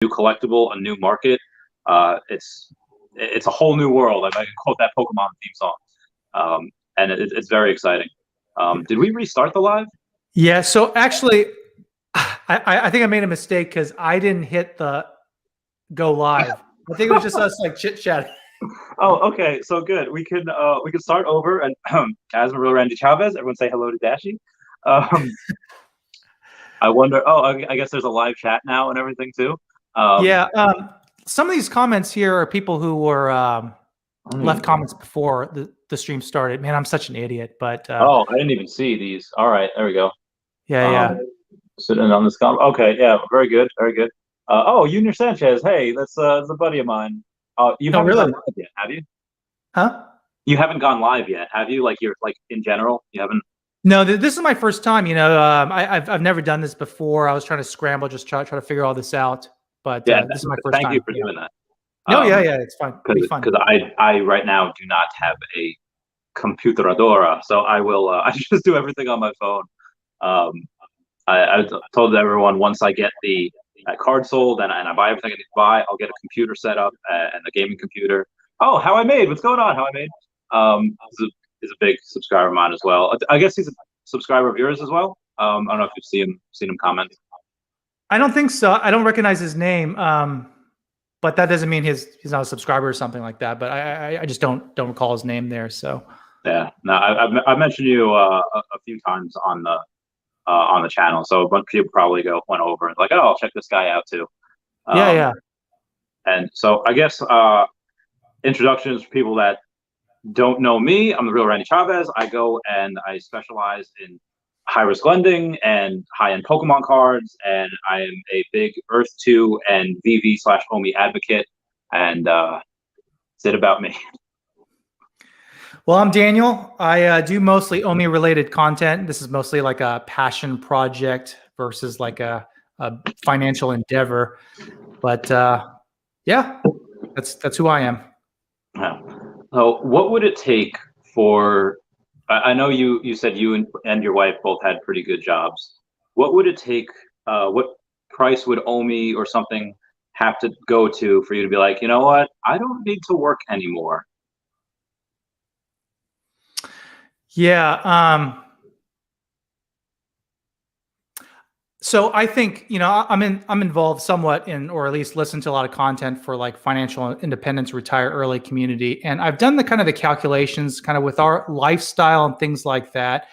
new collectible, a new market. It's a whole new world. I can quote that Pokemon theme song, and it's very exciting. Did we restart the live? Yeah. So actually, I think I made a mistake because I didn't hit the go live. I think it was just us like chit chatting. Oh, okay. So good. We can start over. And as a real Randy Chavez, everyone say hello to Dashi. I wonder. Oh, I guess there's a live chat now and everything too. Yeah. Some of these comments here are people who were left comments before the stream started. Man, I'm such an idiot. But oh, I didn't even see these. All right, there we go. Yeah. Sitting on this comment. Okay, yeah, very good, very good. Oh, Junior Sanchez. Hey, that's a buddy of mine. You haven't really? gone live yet, have you? Huh? You haven't gone live yet, have you? Like you're like in general, you haven't. No, this is my first time. You know, I've never done this before. I was trying to scramble, just try to figure all this out. But Yeah, this is my first time. Thank you for doing that. No, yeah, it's fine. Because I right now do not have a computaradora, so I will I just do everything on my phone. I told everyone once I get the card sold and I buy everything I need to buy, I'll get a computer set up and a gaming computer. Oh, How I Made, what's going on? How I Made is a big subscriber of mine as well. I guess he's a subscriber of yours as well. I don't know if you've seen him comment. I don't think so. I don't recognize his name, but that doesn't mean he's not a subscriber or something like that. But I just don't recall his name there. So yeah, no, I've mentioned you a few times on the channel, so a bunch of people probably went over and like, oh, I'll check this guy out too. Yeah. And so I guess introductions for people that don't know me. I'm the real Randy Chavez. I go and I specialize in high-risk lending and high-end Pokemon cards, and I am a big Earth 2 and VV/OMI advocate. And that's it about me. Well, I'm Daniel. I do mostly OMI-related content. This is mostly like a passion project versus like a financial endeavor. But yeah, that's who I am. Yeah. So what would it take for, I know you said you and your wife both had pretty good jobs. What would it take, what price would OMI or something have to go to for you to be like, you know what, I don't need to work anymore? Yeah. So I think, you know, I'm involved somewhat in, or at least listen to a lot of content for like financial independence, retire early community. And I've done the kind of the calculations kind of with our lifestyle and things like that.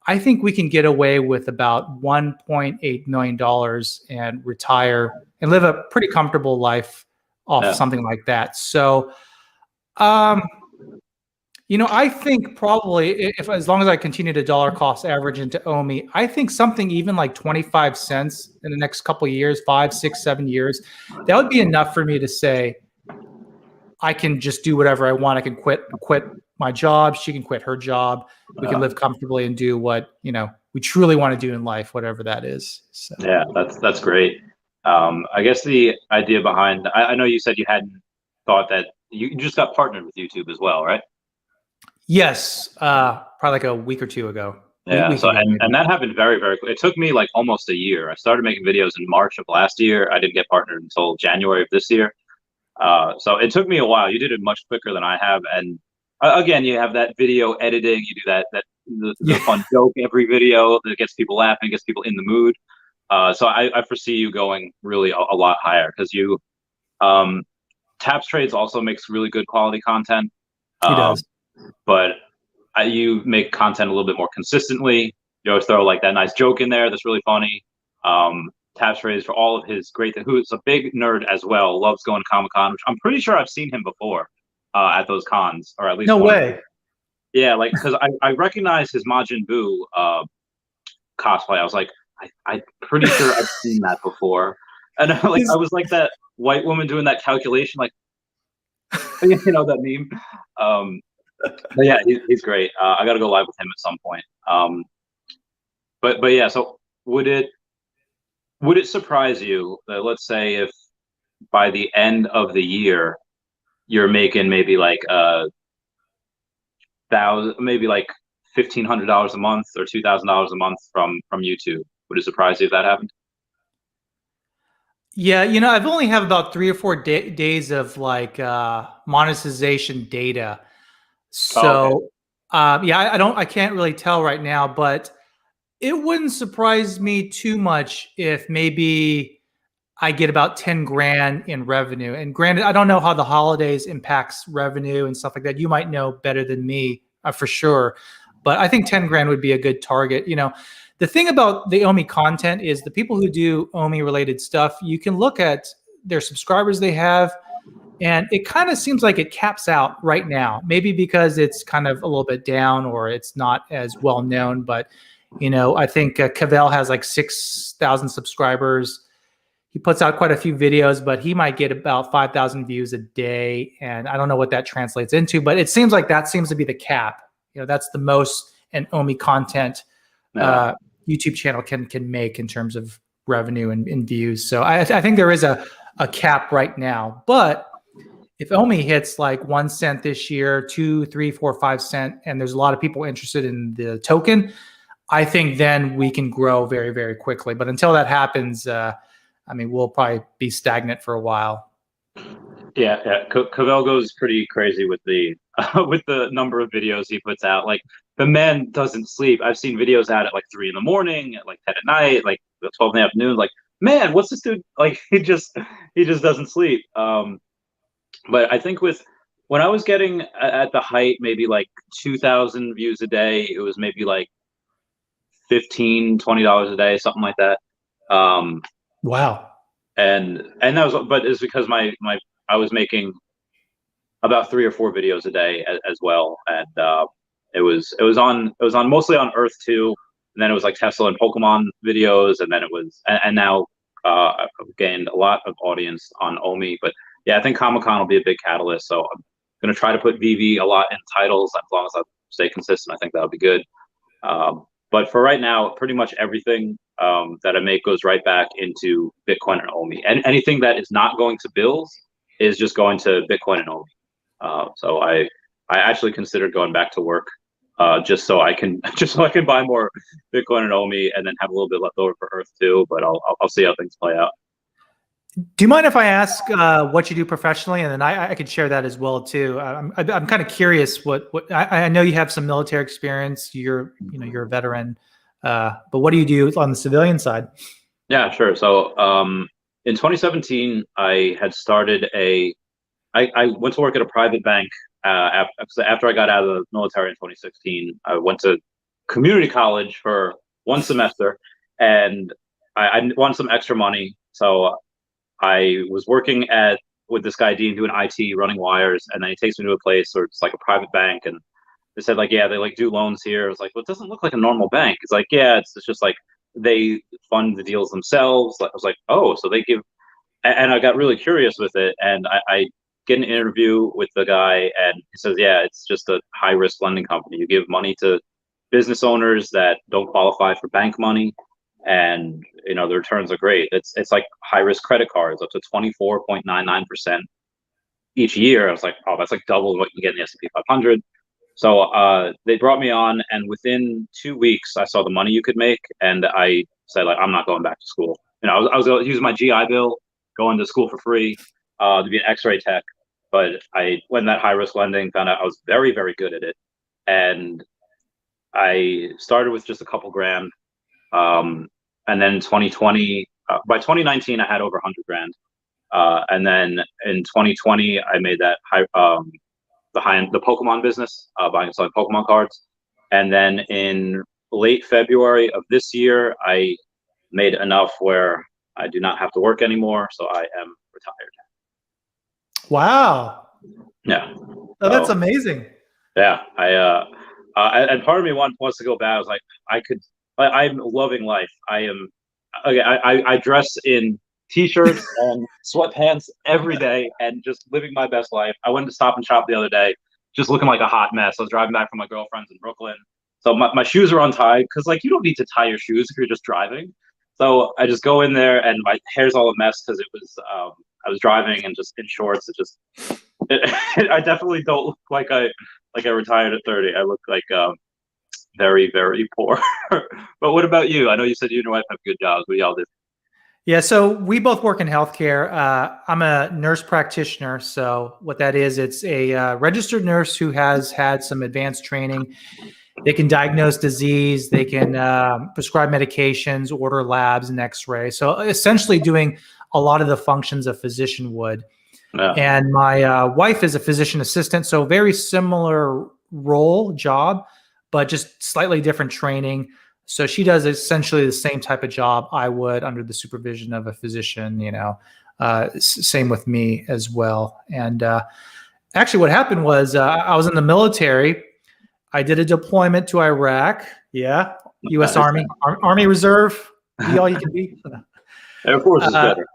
I think we can get away with about $1.8 million and retire and live a pretty comfortable life off something like that. So, you know, I think probably as long as I continue to dollar cost average into OMI, I think something even like 25 cents in the next couple of years, 5, 6, 7 years, that would be enough for me to say, I can just do whatever I want. I can quit my job. She can quit her job. We can live comfortably and do what, you know, we truly want to do in life, whatever that is. So. Yeah, that's great. I guess the idea behind, I know you said you hadn't thought that you just got partnered with YouTube as well, right? Yes, probably like a week or two ago. Yeah, so and that happened very, very quick. It took me like almost a year. I started making videos in March of last year. I didn't get partnered until January of this year. So it took me a while. You did it much quicker than I have. And again, you have that video editing. You do the fun joke every video that gets people laughing, gets people in the mood. So I foresee you going really a lot higher because you, Taps Trades also makes really good quality content. He does. But you make content a little bit more consistently. You always throw like that nice joke in there that's really funny. Taps Trades for all of his great things. Who's a big nerd as well, loves going to Comic-Con, which I'm pretty sure I've seen him before at those cons, or at least no way. Yeah, like because I recognize his Majin Buu cosplay. I was like, I'm pretty sure I've seen that before, and I was like that white woman doing that calculation, like you know that meme. But yeah, he's great. I got to go live with him at some point. But yeah, so would it surprise you that, let's say, if by the end of the year you're making maybe like maybe like $1,500 a month or $2,000 a month from YouTube? Would it surprise you if that happened? Yeah, I've only have about 3 or 4 days of like monetization data. Oh, okay. So yeah, I can't really tell right now, but it wouldn't surprise me too much if maybe I get about 10 grand in revenue. And granted, I don't know how the holidays impacts revenue and stuff like that. You might know better than me for sure. But I think 10 grand would be a good target. The thing about the Omi content is the people who do Omi related stuff, you can look at their subscribers they have, and it kind of seems like it caps out right now. Maybe because it's kind of a little bit down or it's not as well known. But, I think Cavell has like 6,000 subscribers. He puts out quite a few videos, but he might get about 5,000 views a day. And I don't know what that translates into, but it seems like that seems to be the cap. That's the most an Omi content Yeah. YouTube channel can make in terms of revenue and views. So I think there is a cap right now. But if Omi hits like 1 cent this year, 2, 3, 4, 5 cent, and there's a lot of people interested in the token, I think then we can grow very, very quickly. But until that happens, we'll probably be stagnant for a while. Yeah, yeah. Cavell goes pretty crazy with the with the number of videos he puts out. Like the man doesn't sleep. I've seen videos out at like 3 in the morning, at like 10 at night, like 12 in the afternoon. Like, man, what's this dude like? He just doesn't sleep. But I think with when I was getting at the height, maybe like 2,000 views a day, it was maybe like $15-20 a day, something like that. Wow. And that was, but it's because my I was making about 3 or 4 videos a day as well, and it was on mostly on Earth 2, and then it was like Tesla and Pokemon videos, and then it was and now I've gained a lot of audience on Omi, but yeah, I think Comic Con will be a big catalyst, so I'm gonna try to put VV a lot in titles as long as I stay consistent. I think that'll be good. But for right now, pretty much everything that I make goes right back into Bitcoin and Omi, and anything that is not going to bills is just going to Bitcoin and Omi. So I actually considered going back to work just so I can buy more Bitcoin and Omi and then have a little bit left over for Earth too. But I'll see how things play out. Do you mind if I ask what you do professionally, and then I could share that as well too? I'm kind of curious. What I know you have some military experience. You're a veteran, but what do you do on the civilian side? Yeah, sure. So in 2017, I had started I went to work at a private bank after I got out of the military in 2016. I went to community college for 1 semester, and I wanted some extra money, so I was working with this guy Dean doing IT, running wires, and then he takes me to a place where it's like a private bank, and they said like, yeah, they like do loans here. I was like, well, it doesn't look like a normal bank. It's like, yeah, it's just like they fund the deals themselves. I was like, oh, so they give, and I got really curious with it, and I get an interview with the guy, and he says, yeah, it's just a high risk lending company. You give money to business owners that don't qualify for bank money, and the returns are great. It's like high risk credit cards up to 24.99% each year. I was like, oh, that's like double what you get in the S&P 500. So they brought me on, and within 2 weeks, I saw the money you could make, and I said like, I'm not going back to school. I was using my GI Bill, going to school for free to be an X-ray tech. But I went in that high risk lending, found out I was very, very good at it, and I started with just a couple grand. And then 2020, by 2019, I had over 100 grand. And then in 2020, I made that the Pokemon business, buying and selling Pokemon cards. And then in late February of this year, I made enough where I do not have to work anymore, so I am retired. Wow. Yeah. Oh, that's amazing. Yeah. And part of me wants to go back. I was like, I'm loving life. I am. Okay. I dress in t-shirts and sweatpants every day and just living my best life. I went to Stop and Shop the other day, just looking like a hot mess. I was driving back from my girlfriend's in Brooklyn. So my shoes are untied because like you don't need to tie your shoes if you're just driving. So I just go in there and my hair's all a mess because it was I was driving and just in shorts. I definitely don't look like I retired at 30. I look like very, very poor. But what about you? I know you said you and your wife have good jobs. What y'all do? Yeah, so we both work in healthcare. I'm a nurse practitioner. So what that is, it's a registered nurse who has had some advanced training. They can diagnose disease. They can prescribe medications, order labs and X-ray. So essentially, doing a lot of the functions a physician would. Yeah. And my wife is a physician assistant, so very similar role, job, but just slightly different training. So she does essentially the same type of job I would under the supervision of a physician, same with me as well. And actually what happened was I was in the military. I did a deployment to Iraq. Yeah. U.S. Army, Army Reserve, be all you can be. Air Force is better.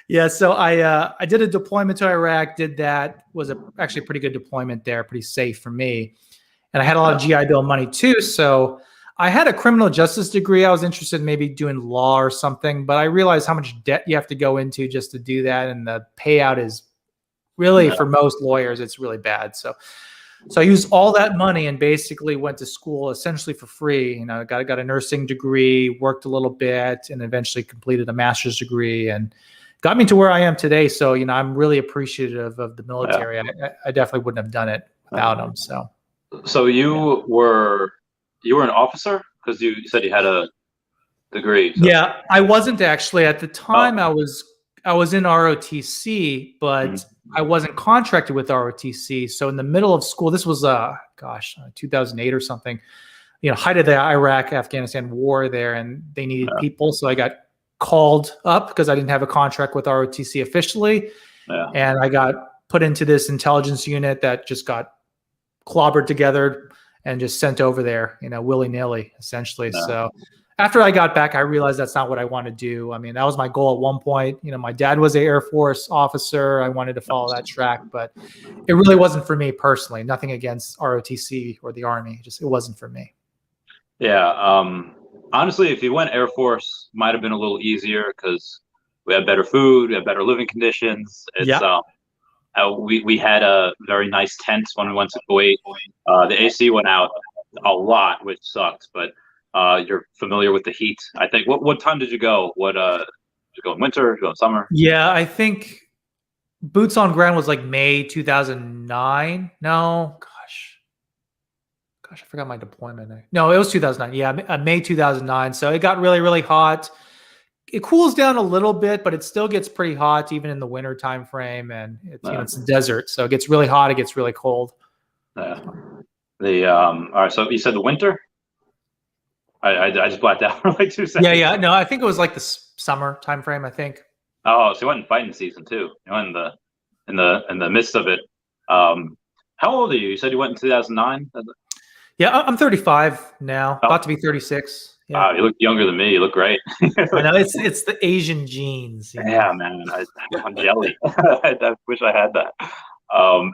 Yeah, so I did a deployment to Iraq. Did that, was actually a pretty good deployment there, pretty safe for me. And I had a lot of GI Bill money too. So I had a criminal justice degree. I was interested in maybe doing law or something, but I realized how much debt you have to go into just to do that, and the payout is really, for most lawyers, it's really bad. So I used all that money and basically went to school essentially for free. Got a nursing degree, worked a little bit, and eventually completed a master's degree, and got me to where I am today. So, I'm really appreciative of the military. Yeah. I definitely wouldn't have done it without them. So you were an officer, because you said you had a degree. So. Yeah, I wasn't actually at the time. I was in ROTC, but I wasn't contracted with ROTC. So in the middle of school, this was 2008 or something. Height of the Iraq-Afghanistan war there, and they needed people. So I got called up because I didn't have a contract with ROTC officially, and I got put into this intelligence unit that just got clobbered together and just sent over there, willy-nilly, essentially. So after I got back, I realized that's not what I want to do. I mean, that was my goal at one point. My dad was an Air Force officer. I wanted to follow that track, but it really wasn't for me personally. Nothing against ROTC or the Army, just it wasn't for me. Yeah. Honestly, if you went Air Force, might have been a little easier because we had better food, we had better living conditions. We had a very nice tent when we went to Kuwait. The AC went out a lot, which sucked, but you're familiar with the heat. I think. What time did you go? Did you go in winter? Did you go in summer? Yeah, I think boots on ground was like May 2009. No, gosh, I forgot my deployment. No, it was 2009. Yeah, May 2009. So it got really, really hot. It cools down a little bit, but it still gets pretty hot even in the winter time frame. And it's a desert, so it gets really hot. It gets really cold. All right. So you said the winter. I just blacked out for like 2 seconds. Yeah. No, I think it was like the summer time frame, I think. Oh, so you went in fighting season too. You went in the midst of it. How old are you? You said you went in 2009. Yeah, I'm 35 now, about to be 36. Yeah. Wow, you look younger than me. You look great. I know it's the Asian genes. Yeah, man, I'm jelly. I wish I had that.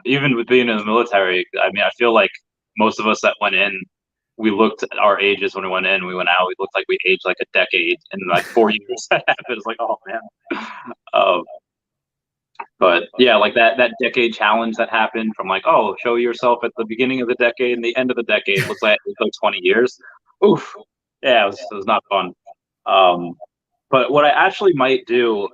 Even with being in the military, I mean, I feel like most of us that went in, we looked at our ages when we went in, we went out, we looked like we aged like a decade in like 4 years. That happened. It's like, oh man. But yeah, like that decade challenge that happened from like, oh, show yourself at the beginning of the decade and the end of the decade looks like 20 years. Oof. Yeah, it was not fun. But what I actually might do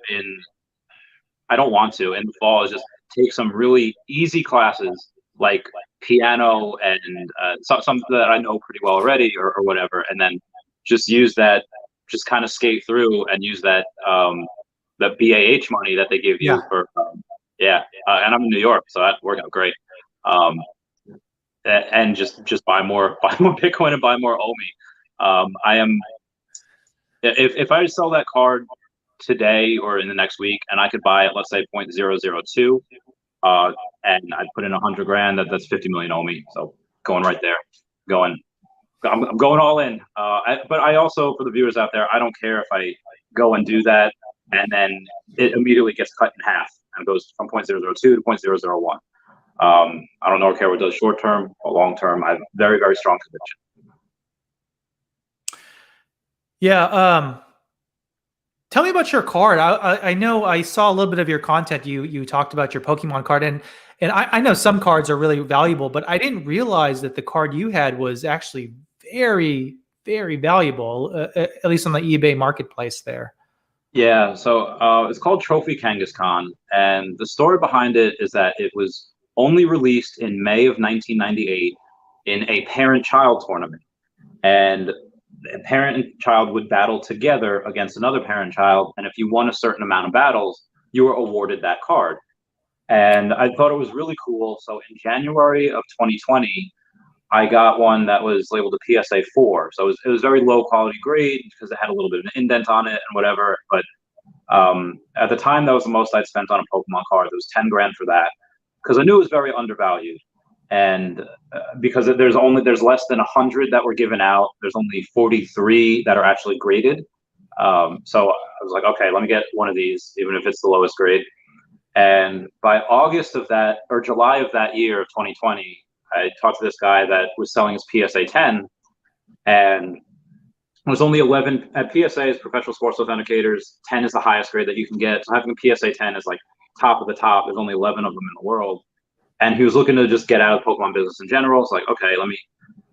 I don't want to, in the fall is just take some really easy classes like piano and something that I know pretty well already or whatever, and then just use that, just kind of skate through and use that the BAH money that they give you for and I'm in New York, so that worked out great. And just buy more Bitcoin and buy more OMI. If I sell that card today or in the next week and I could buy it, let's say 0.002, and I put in 100 grand, that's 50 million OMI. So going right there, I'm going all in. But I also, for the viewers out there, I don't care if I go and do that and then it immediately gets cut in half and goes from 0.002 to 0.001. I don't care what it does short term or long term. I have very, very strong conviction. Yeah. Tell me about your card. I know I saw a little bit of your content. You talked about your Pokemon card, and I know some cards are really valuable, but I didn't realize that the card you had was actually very, very valuable, at least on the eBay marketplace there. Yeah, so it's called Trophy Kangaskhan, and the story behind it is that it was only released in May of 1998 in a parent-child tournament, and a parent and child would battle together against another parent-child, and if you won a certain amount of battles, you were awarded that card. And I thought it was really cool. So in January of 2020, I got one that was labeled a PSA 4. So it was very low quality grade because it had a little bit of an indent on it and whatever. But at the time, that was the most I'd spent on a Pokemon card. It was 10 grand for that because I knew it was very undervalued. And because there's less than 100 that were given out. There's only 43 that are actually graded. So I was like, okay, let me get one of these, even if it's the lowest grade. And by August of that, or July of that year of 2020, I talked to this guy that was selling his PSA 10, and it was only 11 at PSAs, professional sports authenticators. 10 is the highest grade that you can get. So having a PSA 10 is like top of the top. There's only 11 of them in the world. And he was looking to just get out of Pokemon business in general. It's like, okay, let me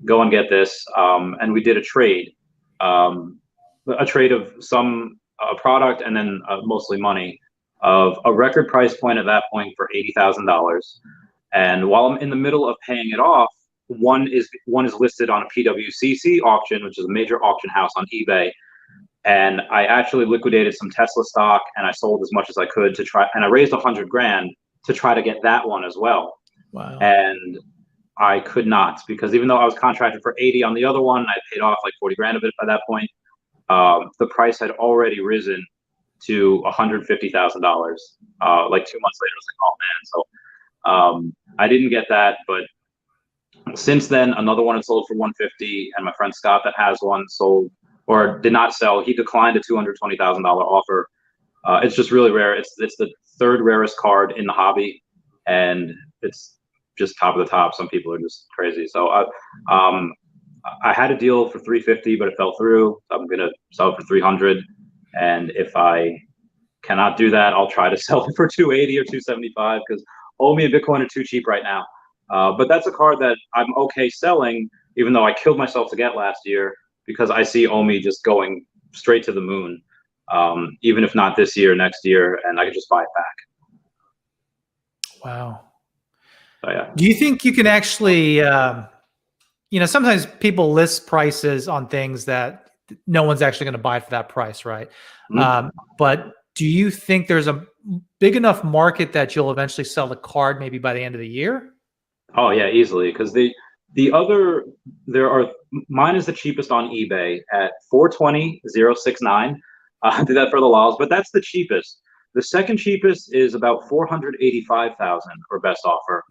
go and get this. And we did a trade of some product and then mostly money, of a record price point at that point for $80,000. And while I'm in the middle of paying it off, one is listed on a PWCC auction, which is a major auction house on eBay. And I actually liquidated some Tesla stock and I sold as much as I could to try, and I raised 100 grand to try to get that one as well. Wow. And I could not, because even though I was contracted for 80 on the other one, I paid off like 40 grand of it by that point. The price had already risen to $150,000. Like 2 months later, I was like, oh man. So I didn't get that, but since then, another one had sold for 150, and my friend Scott that has one sold, or did not sell. He declined a $220,000 offer. It's just really rare. It's the third rarest card in the hobby, and it's just top of the top. Some people are just crazy. So I had a deal for 350, but it fell through. So I'm gonna sell it for 300. And if I cannot do that, I'll try to sell it for 280 or 275 because OMI and Bitcoin are too cheap right now. But that's a card that I'm okay selling, even though I killed myself to get last year, because I see OMI just going straight to the moon, even if not this year, next year, and I can just buy it back. Wow. So, yeah. Do you think you can actually, sometimes people list prices on things that no one's actually going to buy it for that price, right? Mm-hmm. But do you think there's a big enough market that you'll eventually sell the card maybe by the end of the year? Oh yeah, easily. Because mine is the cheapest on eBay at 420,069. I did that for the lols, but that's the cheapest. The second cheapest is about 485,000 for best offer.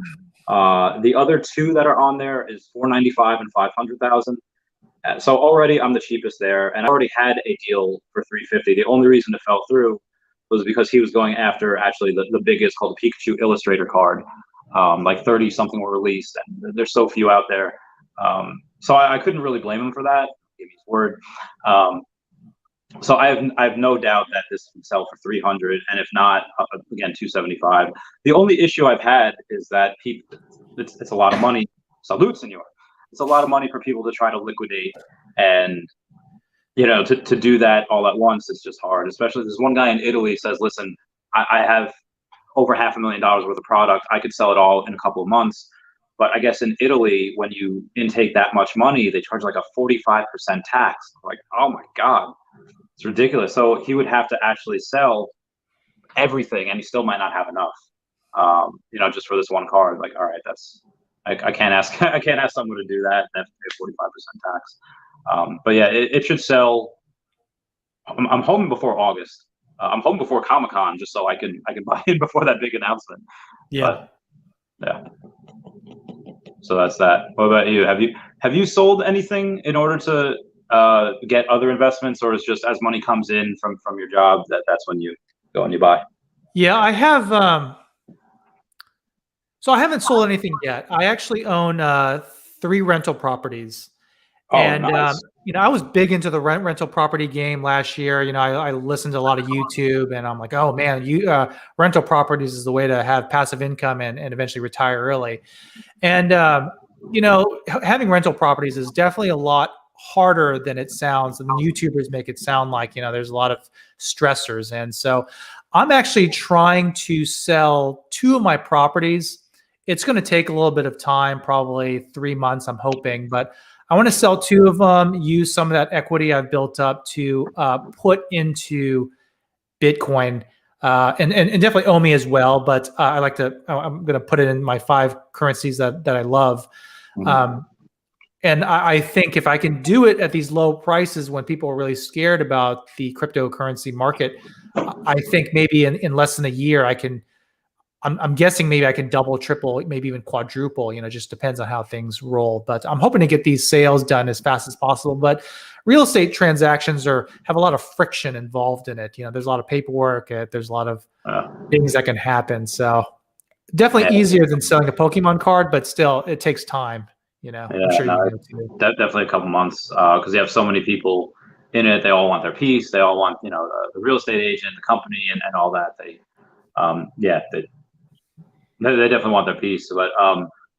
The other two that are on there is 495 and 500,000. So already I'm the cheapest there, and I already had a deal for 350. The only reason it fell through was because he was going after actually the biggest, called the Pikachu Illustrator card. Like 30 something were released, and there's so few out there. So I couldn't really blame him for that. Give me his word. So I have no doubt that this can sell for 300, and if not, again 275. The only issue I've had is that it's a lot of money. Salute, senor. It's a lot of money for people to try to liquidate, and to do that all at once, it's just hard. Especially this one guy in Italy says, "Listen, I have over $500,000 worth of product. I could sell it all in a couple of months." But I guess in Italy, when you intake that much money, they charge like a 45% tax. Like, oh my God, it's ridiculous. So he would have to actually sell everything, and he still might not have enough. Just for this one card. Like, all right, I can't ask someone to do that. That's 45% tax. But yeah, it should sell. I'm hoping before August. I'm hoping before Comic-Con, just so I can buy in before that big announcement. Yeah. But, yeah. So that's that. What about you? Have you sold anything in order to get other investments, or is just as money comes in from your job that's when you go and you buy? Yeah, I have. So I haven't sold anything yet. I actually own 3 rental properties. Oh, and nice. I was big into the rental property game last year. I listened to a lot of YouTube, and I'm like, oh man, rental properties is the way to have passive income and eventually retire early. And having rental properties is definitely a lot harder than it sounds, and YouTubers make it sound like, you know, there's a lot of stressors. And so I'm actually trying to sell 2 of my properties. It's going to take a little bit of time, probably 3 months, I'm hoping, but I want to sell 2 of them, use some of that equity I've built up to put into Bitcoin, and definitely OMI as well. But I'm going to put it in my 5 currencies that I love. And I think if I can do it at these low prices when people are really scared about the cryptocurrency market, I think maybe in less than a year, I'm guessing maybe I can double, triple, maybe even quadruple, you know, just depends on how things roll. But I'm hoping to get these sales done as fast as possible. But real estate transactions have a lot of friction involved in it. You know, there's a lot of paperwork. There's a lot of things that can happen. So definitely easier than selling a Pokemon card, but still it takes time. You know, Yeah, I'm sure no, you know too. definitely a couple months because you have so many people in it. They all want their piece. They all want, you know, the real estate agent, the company, and all that. They definitely want their piece. But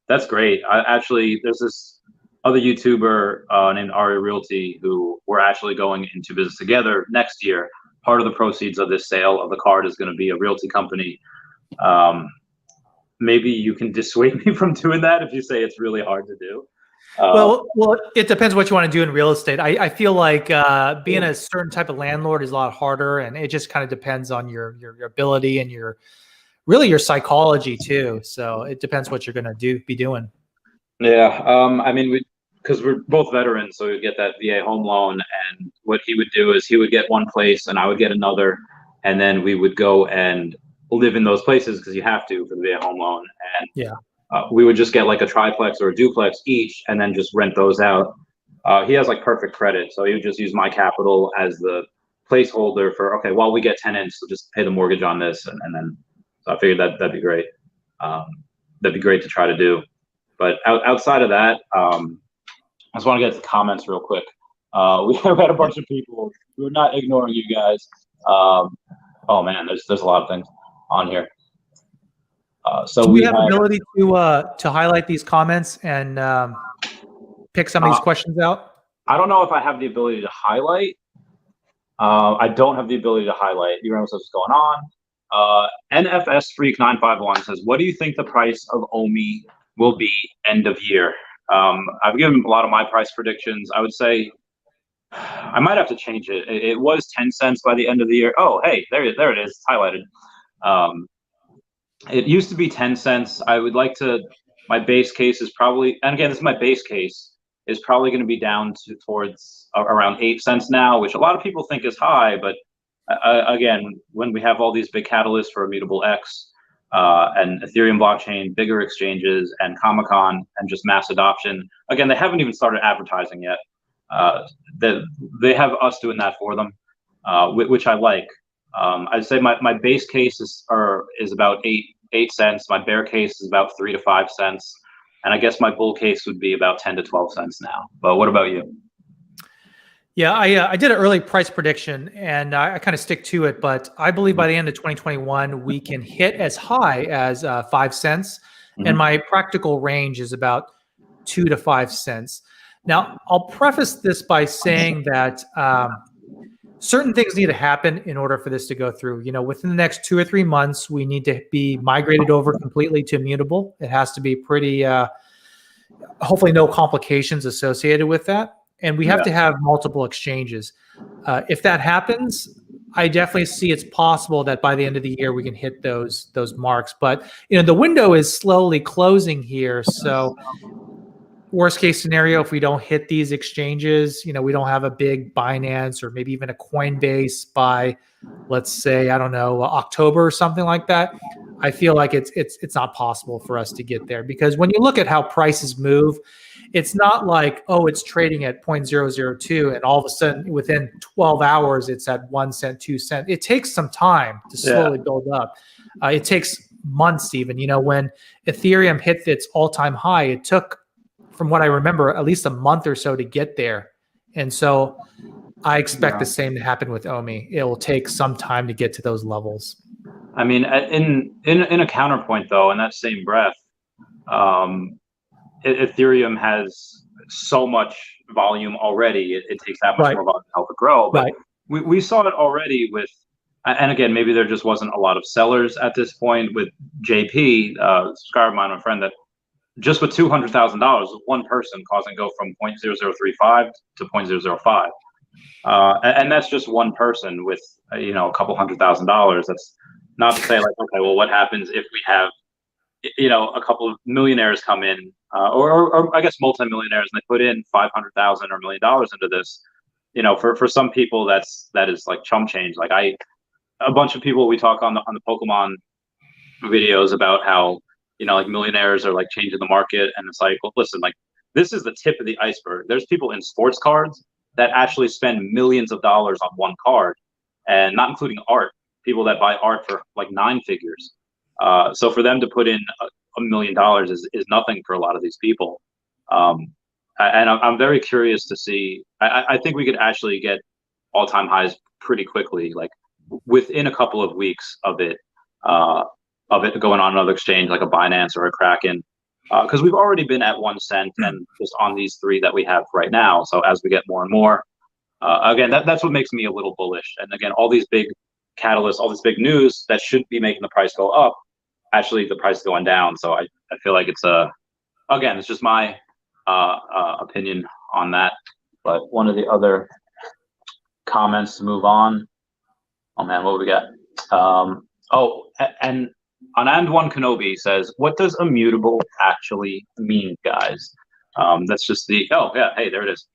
that's great. There's this other YouTuber named Ari Realty who we're actually going into business together next year. Part of the proceeds of this sale of the card is going to be a realty company. Maybe you can dissuade me from doing that if you say it's really hard to do. Well, it depends what you want to do in real estate. I feel like being a certain type of landlord is a lot harder, and it just kind of depends on your ability and your psychology too. So it depends what you're going to be doing. Yeah, I mean, because we're both veterans, so we get that VA home loan, and what he would do is he would get one place, and I would get another, and then we would go and live in those places because you have to for the VA home loan, and we would just get like a triplex or a duplex each, and then just rent those out. He has like perfect credit, so he would just use my capital as the placeholder for, okay, well, we get tenants, so just pay the mortgage on this, and then so I figured that'd be great. That'd be great to try to do. But outside of that, I just want to get to the comments real quick. We had a bunch of people. We're not ignoring you guys. Oh man, there's a lot of things on here. So do we have ability to highlight these comments and pick some of these questions out? I don't know if I have the ability to highlight. I don't have the ability to highlight. You remember what's going on? NFS Freak 951 says, "What do you think the price of OMI will be end of year?" I've given a lot of my price predictions. I would say I might have to change it. It was 10 cents by the end of the year. Oh, hey, there it is. It's highlighted. It used to be 10 cents. I would like to, my base case is probably, and again, this is my base case, is probably going to be down towards around 8 cents now, which a lot of people think is high. But again, when we have all these big catalysts for Immutable X and Ethereum blockchain, bigger exchanges, and Comic-Con, and just mass adoption, again, they haven't even started advertising yet. They have us doing that for them, which I like. I'd say my base case is about 8 cents. My bear case is about 3 to 5 cents, and I guess my bull case would be about 10 to 12 cents now. But what about you? Yeah, I did an early price prediction, and I kind of stick to it. But I believe by the end of 2021, we can hit as high as 5 cents, and my practical range is about 2 to 5 cents. Now, I'll preface this by saying that certain things need to happen in order for this to go through. You know, within the next 2 or 3 months, we need to be migrated over completely to immutable. It has to be pretty, hopefully no complications associated with that. And we have to have multiple exchanges. If that happens, I definitely see it's possible that by the end of the year, we can hit those marks. But, you know, the window is slowly closing here. So worst case scenario, if we don't hit these exchanges, you know, we don't have a big Binance or maybe even a Coinbase by, let's say, I don't know, October or something like that. I feel like it's not possible for us to get there, because when you look at how prices move, it's not like, oh, it's trading at 0.002 and all of a sudden within 12 hours it's at 1 cent, 2 cents. It takes some time to slowly build up. It takes months even. You know, when Ethereum hit its all-time high, it took, from what I remember, at least a month or so to get there. And so I expect the same to happen with OMI. It will take some time to get to those levels. I mean, in a counterpoint though, in that same breath, Ethereum has so much volume already. It takes that much Right. more volume to help it grow. But Right. we saw it already with, and again, maybe there just wasn't a lot of sellers at this point with JP, subscriber of mine, my friend, that just with $200,000, one person causing it go from 0.0035 to 0.005. And that's just one person with, a couple $100,000. That's not to say like, okay, well, what happens if we have, a couple of millionaires come in, or I guess multimillionaires, and they put in 500,000 or $1 million into this. For some people, that is like chump change. Like a bunch of people we talk on the Pokemon videos about how like millionaires are like changing the market, and it's like, well, listen, like this is the tip of the iceberg. There's people in sports cards that actually spend millions of dollars on one card, and not including art. People that buy art for like 9 figures. So for them to put in $1 million is nothing for a lot of these people. And I'm very curious to see. I think we could actually get all-time highs pretty quickly, like within a couple of weeks of it going on another exchange like a Binance or a Kraken, because we've already been at 1 cent and just on these 3 that we have right now. So as we get more and more, again, that's what makes me a little bullish. And again, all these big catalysts, all this big news that should be making the price go up, actually the price is going down. So I feel like it's again, it's just my opinion on that. But one of the other comments to move on. Oh man, what do we got? And Anand One Kenobi says, "What does immutable actually mean, guys?" That's just the. Oh yeah, hey, there it is.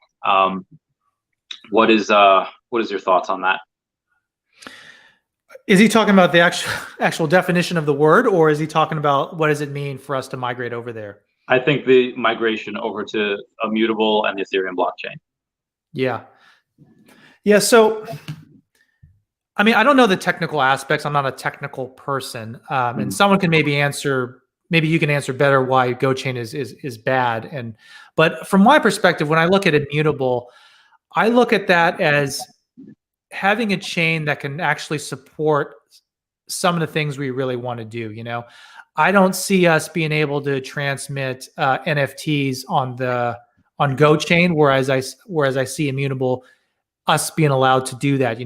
What is your thoughts on that? Is he talking about the actual definition of the word, or is he talking about what does it mean for us to migrate over there? I think the migration over to immutable and the Ethereum blockchain. Yeah. So, I mean, I don't know the technical aspects. I'm not a technical person, and someone can maybe answer. Maybe you can answer better why GoChain is bad. But from my perspective, when I look at immutable, I look at that as having a chain that can actually support some of the things we really want to do. I don't see us being able to transmit NFTs on GoChain, whereas I see immutable us being allowed to do that.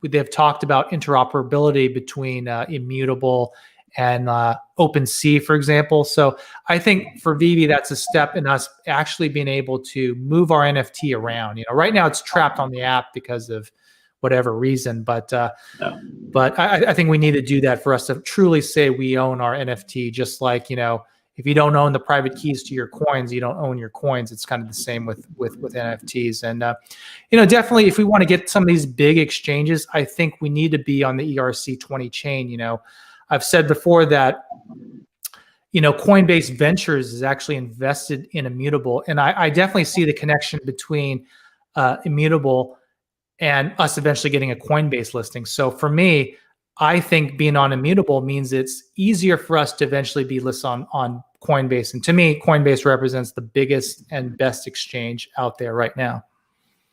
They've talked about interoperability between immutable and OpenSea, for example. So I think for Vivi, that's a step in us actually being able to move our NFT around. Right now it's trapped on the app because of whatever reason, but I think we need to do that for us to truly say we own our NFT. Just like if you don't own the private keys to your coins, you don't own your coins. It's kind of the same with NFTs. And definitely, if we want to get some of these big exchanges, I think we need to be on the ERC20 chain. I've said before that Coinbase Ventures is actually invested in immutable, and I definitely see the connection between immutable and us eventually getting a Coinbase listing. So for me, I think being on immutable means it's easier for us to eventually be listed on Coinbase. And to me, Coinbase represents the biggest and best exchange out there right now.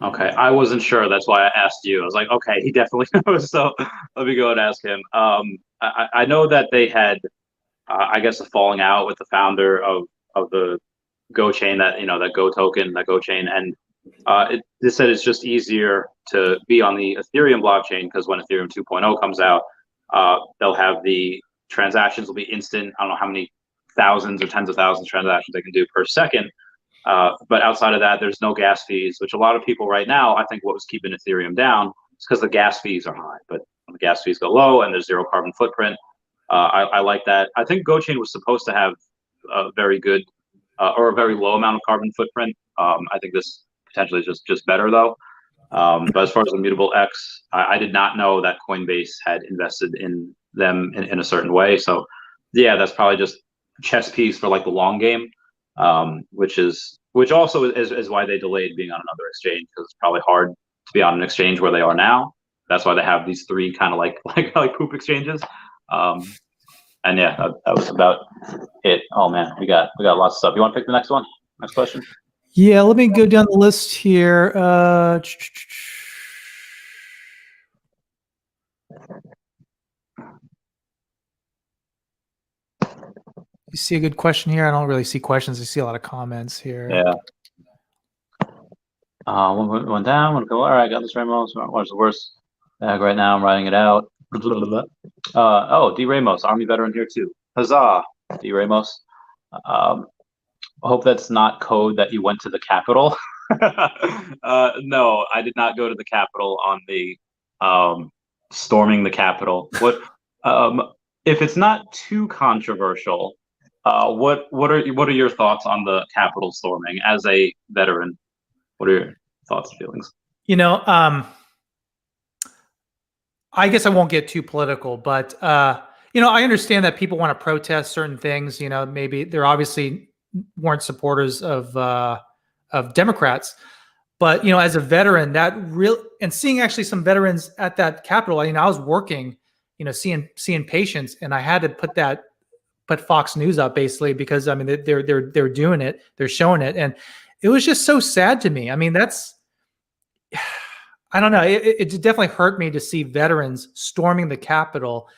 Okay, I wasn't sure. That's why I asked you. I was like, okay, he definitely knows. So let me go and ask him. I know that they had, I guess, a falling out with the founder of the GoChain, that Go token, that GoChain, and they said it's just easier to be on the Ethereum blockchain because when Ethereum 2.0 comes out, they'll have the transactions will be instant. I don't know how many thousands or tens of thousands of transactions they can do per second. But outside of that, there's no gas fees, which a lot of people right now, I think what was keeping Ethereum down is because the gas fees are high. But when the gas fees go low and there's zero carbon footprint, I like that. I think GoChain was supposed to have a very good or a very low amount of carbon footprint. I think this potentially is just better though. But as far as Immutable X, I did not know that Coinbase had invested in them in a certain way. So yeah, that's probably just chess piece for like the long game, which also is why they delayed being on another exchange, because it's probably hard to be on an exchange where they are now. That's why they have these 3 kind of like poop exchanges. And yeah, that was about it. Oh man, we got lots of stuff. You want to pick the next one? Next question? Yeah, let me go down the list here. You see a good question here? I don't really see questions. I see a lot of comments here. Yeah. One down, one go. All right, got this Ramos. What's the worst bag right now? I'm writing it out. Oh, D Ramos, Army veteran here too. Huzzah, D Ramos. Um, I hope that's not code that you went to the Capitol. No, I did not go to the Capitol on the storming the Capitol. What if it's not too controversial? What are your thoughts on the Capitol storming as a veteran? What are your thoughts and feelings? You know, I guess I won't get too political, but you know, I understand that people want to protest certain things. You know, maybe they're obviously weren't supporters of Democrats, but you know, as a veteran, that real and seeing actually some veterans at that Capitol. I was working, you know, seeing patients, and I had to put Fox News up basically because I mean they're doing it, they're showing it, and it was just so sad to me. I mean, that's I don't know. It definitely hurt me to see veterans storming the Capitol,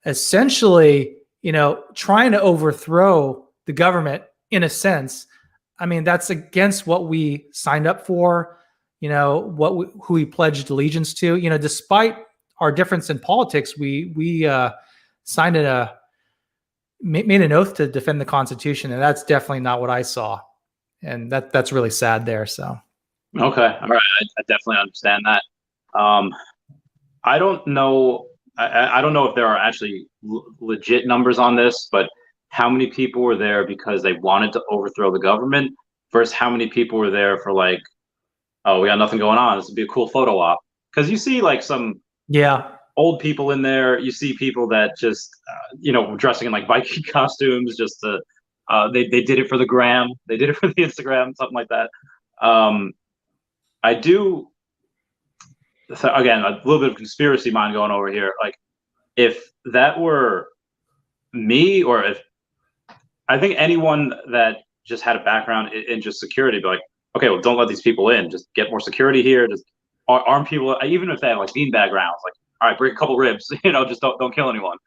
essentially, you know, trying to overthrow the government in a sense. I mean, that's against what we signed up for, you know, who we pledged allegiance to. You know, despite our difference in politics, we signed made an oath to defend the Constitution, and that's definitely not what I saw, and that's really sad there. So. Okay, all right, I definitely understand that. I don't know. I don't know if there are actually legit numbers on this, but how many people were there because they wanted to overthrow the government versus how many people were there for like, oh, we got nothing going on. This would be a cool photo op. Because you see like some old people in there. You see people that just you know, dressing in like Viking costumes. Just to they did it for the gram. They did it for the Instagram, something like that. I do. So again, a little bit of conspiracy mind going over here. Like, if that were me, or if I think anyone that just had a background in just security, be like, okay, well, don't let these people in. Just get more security here. Just arm people. Even if they have like beanbag rounds, like, all right, break a couple ribs. You know, just don't kill anyone.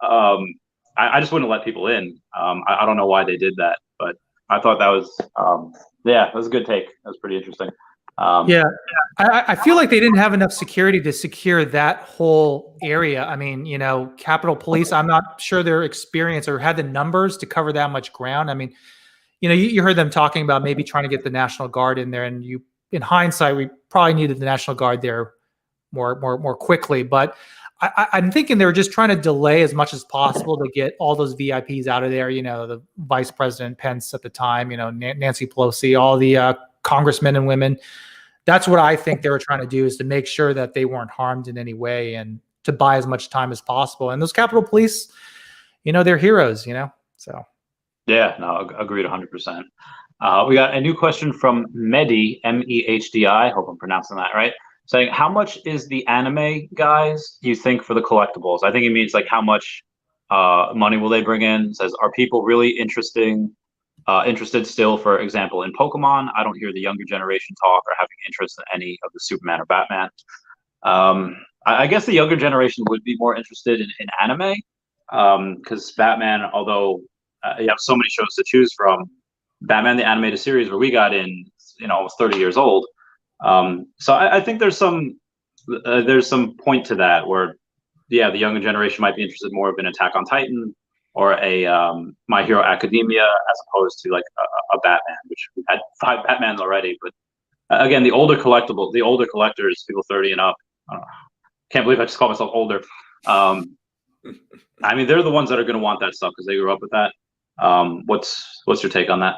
I just wouldn't let people in. I don't know why they did that, but I thought that was yeah, that was a good take. That was pretty interesting. Yeah, I feel like they didn't have enough security to secure that whole area. I mean, you know, Capitol Police, I'm not sure their experience or had the numbers to cover that much ground. I mean, you know, you heard them talking about maybe trying to get the National Guard in there, and in hindsight, we probably needed the National Guard there more quickly. But I'm thinking they were just trying to delay as much as possible to get all those VIPs out of there. You know, the Vice President Pence at the time, you know, Nancy Pelosi, all the congressmen and women. That's what I think they were trying to do, is to make sure that they weren't harmed in any way and to buy as much time as possible. And those Capitol Police, you know, they're heroes, you know, so. Yeah, no, agreed 100%. We got a new question from Mehdi, Mehdi. Hope I'm pronouncing that right. Saying, how much is the anime guys, you think, for the collectibles? I think it means like how much money will they bring in? It says, are people really interested still, for example, in Pokemon? I don't hear the younger generation talk or having interest in any of the Superman or Batman. I guess the younger generation would be more interested in anime, because Batman, although you have so many shows to choose from, Batman the animated series where we got in, you know, almost 30 years old. So I think there's some point to that where, yeah, the younger generation might be interested more in Attack on Titan or a My Hero Academia, as opposed to like a Batman, which we've had 5 Batmans already. But again, the older collectors, people 30 and up, can't believe I just call myself older. I mean, they're the ones that are going to want that stuff because they grew up with that. What's your take on that?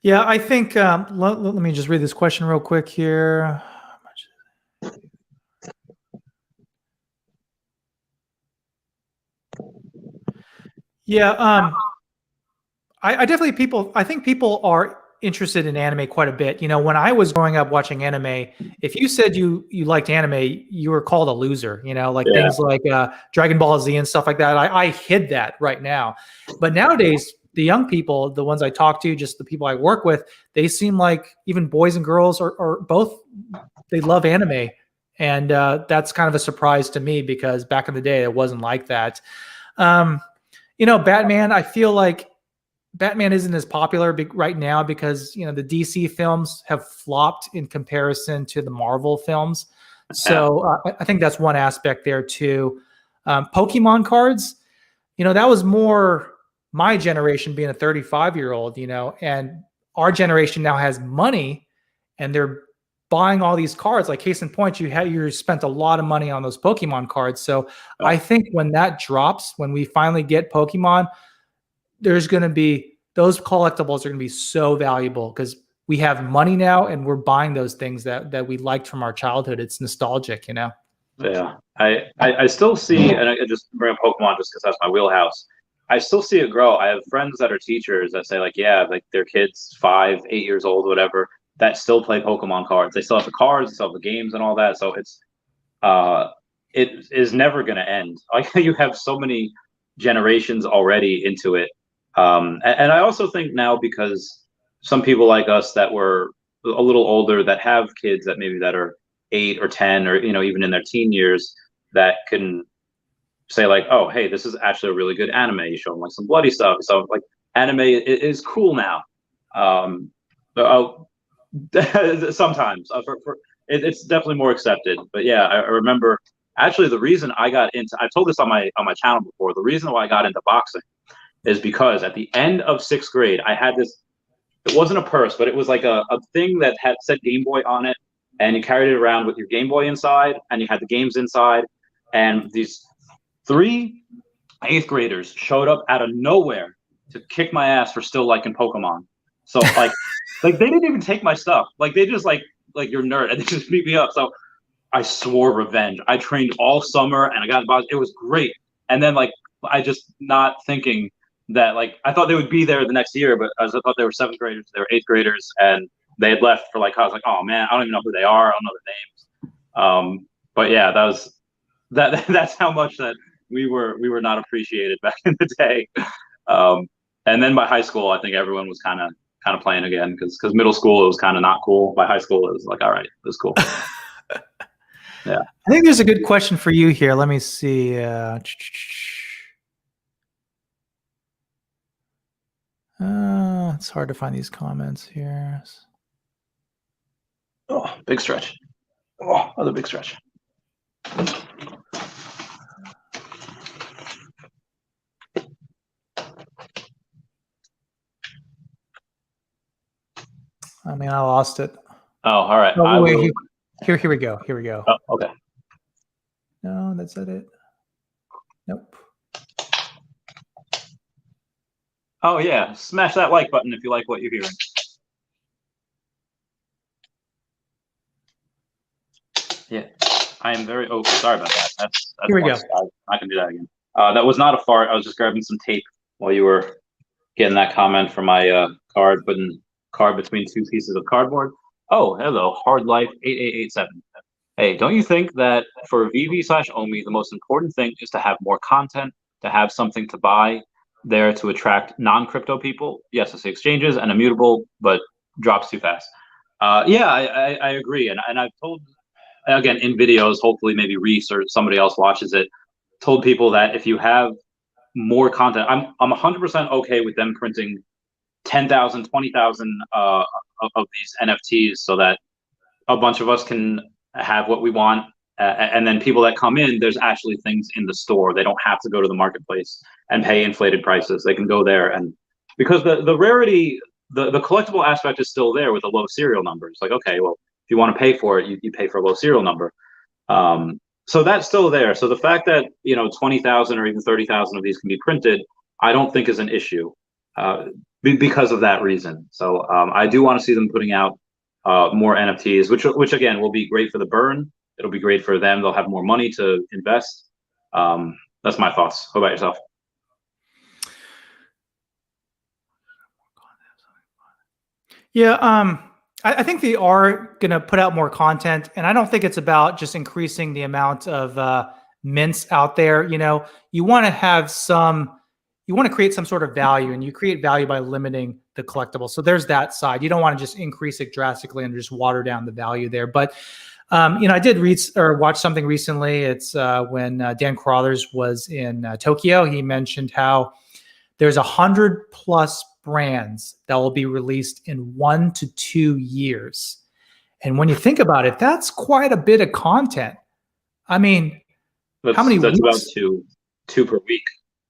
Yeah, I think, let me just read this question real quick here. Yeah, I definitely I think people are interested in anime quite a bit. You know, when I was growing up watching anime, if you said you liked anime, you were called a loser, you know, like things like Dragon Ball Z and stuff like that. I hid that right now. But nowadays, the young people, the ones I talk to, just the people I work with, they seem like even boys and girls or both, they love anime. And that's kind of a surprise to me because back in the day, it wasn't like that. You know, Batman, I feel like Batman isn't as popular right now because, you know, the DC films have flopped in comparison to the Marvel films. So I think that's one aspect there too. Pokemon cards, you know, that was more my generation being a 35-year-old, you know, and our generation now has money and they're buying all these cards. Like case in point, you spent a lot of money on those Pokemon cards. So I think when that drops, when we finally get Pokemon, there's going to be, those collectibles are going to be so valuable because we have money now and we're buying those things that we liked from our childhood. It's nostalgic, you know? Yeah. I still see, and I just bring up Pokemon just because that's my wheelhouse. I still see it grow. I have friends that are teachers that say like, yeah, like their kids 5, 8 years old, whatever, that still play Pokemon cards. They still have the cards, they still have the games and all that. So it is never going to end. Like you have so many generations already into it. And I also think now because some people like us that were a little older that have kids that maybe that are 8 or 10 or, you know, even in their teen years that can say like, oh, hey, this is actually a really good anime. You show them like some bloody stuff. So like anime is cool now. Sometimes it's definitely more accepted. But yeah, I remember actually the reason I got into, I told this on my channel before, the reason why I got into boxing is because at the end of 6th grade, I had this, it wasn't a purse, but it was like a thing that had said Game Boy on it. And you carried it around with your Game Boy inside and you had the games inside. And these 3 8th graders showed up out of nowhere to kick my ass for still liking Pokemon. So like they didn't even take my stuff. Like they just like you're a nerd and they just beat me up. So I swore revenge. I trained all summer and I got involved. It was great. And then like I just not thinking that like I thought they would be there the next year, but I thought they were 7th graders, they were 8th graders, and they had left for like I was like, oh man, I don't even know who they are. I don't know their names. But yeah, that's how much that we were not appreciated back in the day. And then by high school, I think everyone was kind of playing again because middle school it was kind of not cool. By high school, it was like, all right, it was cool. Yeah. I think there's a good question for you here. Let me see. It's hard to find these comments here. Oh, big stretch. Oh, other big stretch. I mean, I lost it. Oh, all right. Oh, wait, here we go. Here we go. Oh, okay. No, that's not it. Nope. Oh yeah, smash that like button if you like what you're hearing. Yeah, I am very. Oh, sorry about that. That's here we go. I can do that again. That was not a fart. I was just grabbing some tape while you were getting that comment from my card, putting card between 2 pieces of cardboard. Oh, hello, Hard Life 8887. Hey, don't you think that for VV/Omi, the most important thing is to have more content, to have something to buy there to attract non-crypto people? Yes, it's exchanges and immutable, but drops too fast. Yeah, I agree. And I've told, again, in videos, hopefully maybe Reese or somebody else watches it, told people that if you have more content, I'm 100% okay with them printing 10,000, 20,000 of these NFTs so that a bunch of us can have what we want. And then people that come in, there's actually things in the store. They don't have to go to the marketplace and pay inflated prices. They can go there. And because the rarity, the collectible aspect is still there with the low serial numbers. Like, okay, well, if you want to pay for it, you pay for a low serial number. So that's still there. So the fact that, 20,000 or even 30,000 of these can be printed, I don't think is an issue because of that reason. So I do want to see them putting out more NFTs, which again will be great for the burn. It'll be great for them. They'll have more money to invest. That's my thoughts. How about yourself? Yeah, I think they are going to put out more content, and I don't think it's about just increasing the amount of mints out there. You want to have you want to create some sort of value, and you create value by limiting the collectible. So there's that side. You don't want to just increase it drastically and just water down the value there. But I did read or watch something recently. It's when Dan Carruthers was in Tokyo. He mentioned how there's 100+ brands that will be released in 1 to 2 years. And when you think about it, that's quite a bit of content. I mean, how many That's about weeks? two per week.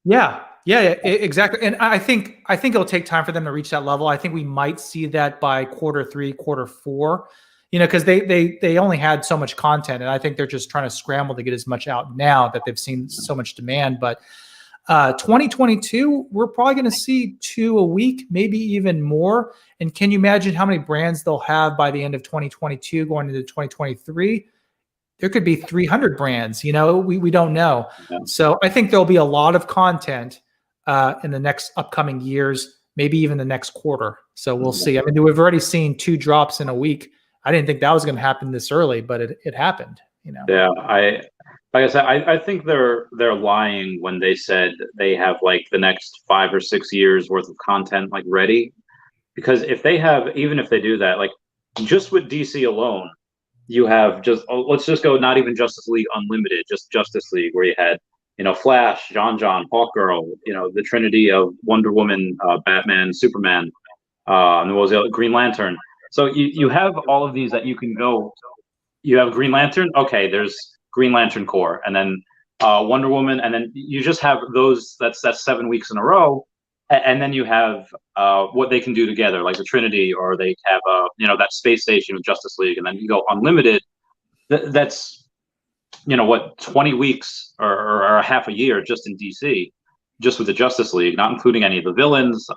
Yeah, exactly. And I think it'll take time for them to reach that level. I think we might see that by quarter 3, quarter 4, because they only had so much content, and I think they're just trying to scramble to get as much out now that they've seen so much demand. But 2022, we're probably going to see 2 a week, maybe even more. And can you imagine how many brands they'll have by the end of 2022 going into 2023? There could be 300 brands, we don't know. Yeah. So I think there'll be a lot of content in the next upcoming years, maybe even the next quarter. So we'll see. I mean, we've already seen 2 drops in a week. I didn't think that was going to happen this early, but it happened, Yeah, like I said, I think they're lying when they said they have like the next 5 or 6 years worth of content like ready. Because even if they do that, like just with DC alone, you have let's just go, not even Justice League Unlimited, just Justice League, where you had, Flash, John, Hawkgirl, the Trinity of Wonder Woman, Batman, Superman, and what was the other, Green Lantern. So you have all of these that you can go. You have Green Lantern. Okay, there's Green Lantern Corps, and then Wonder Woman, and then you just have those. That's 7 weeks in a row, and then you have what they can do together, like the Trinity, or they have that space station with Justice League, and then you go Unlimited. That's 20 weeks or a half a year just in DC, just with the Justice League, not including any of the villains.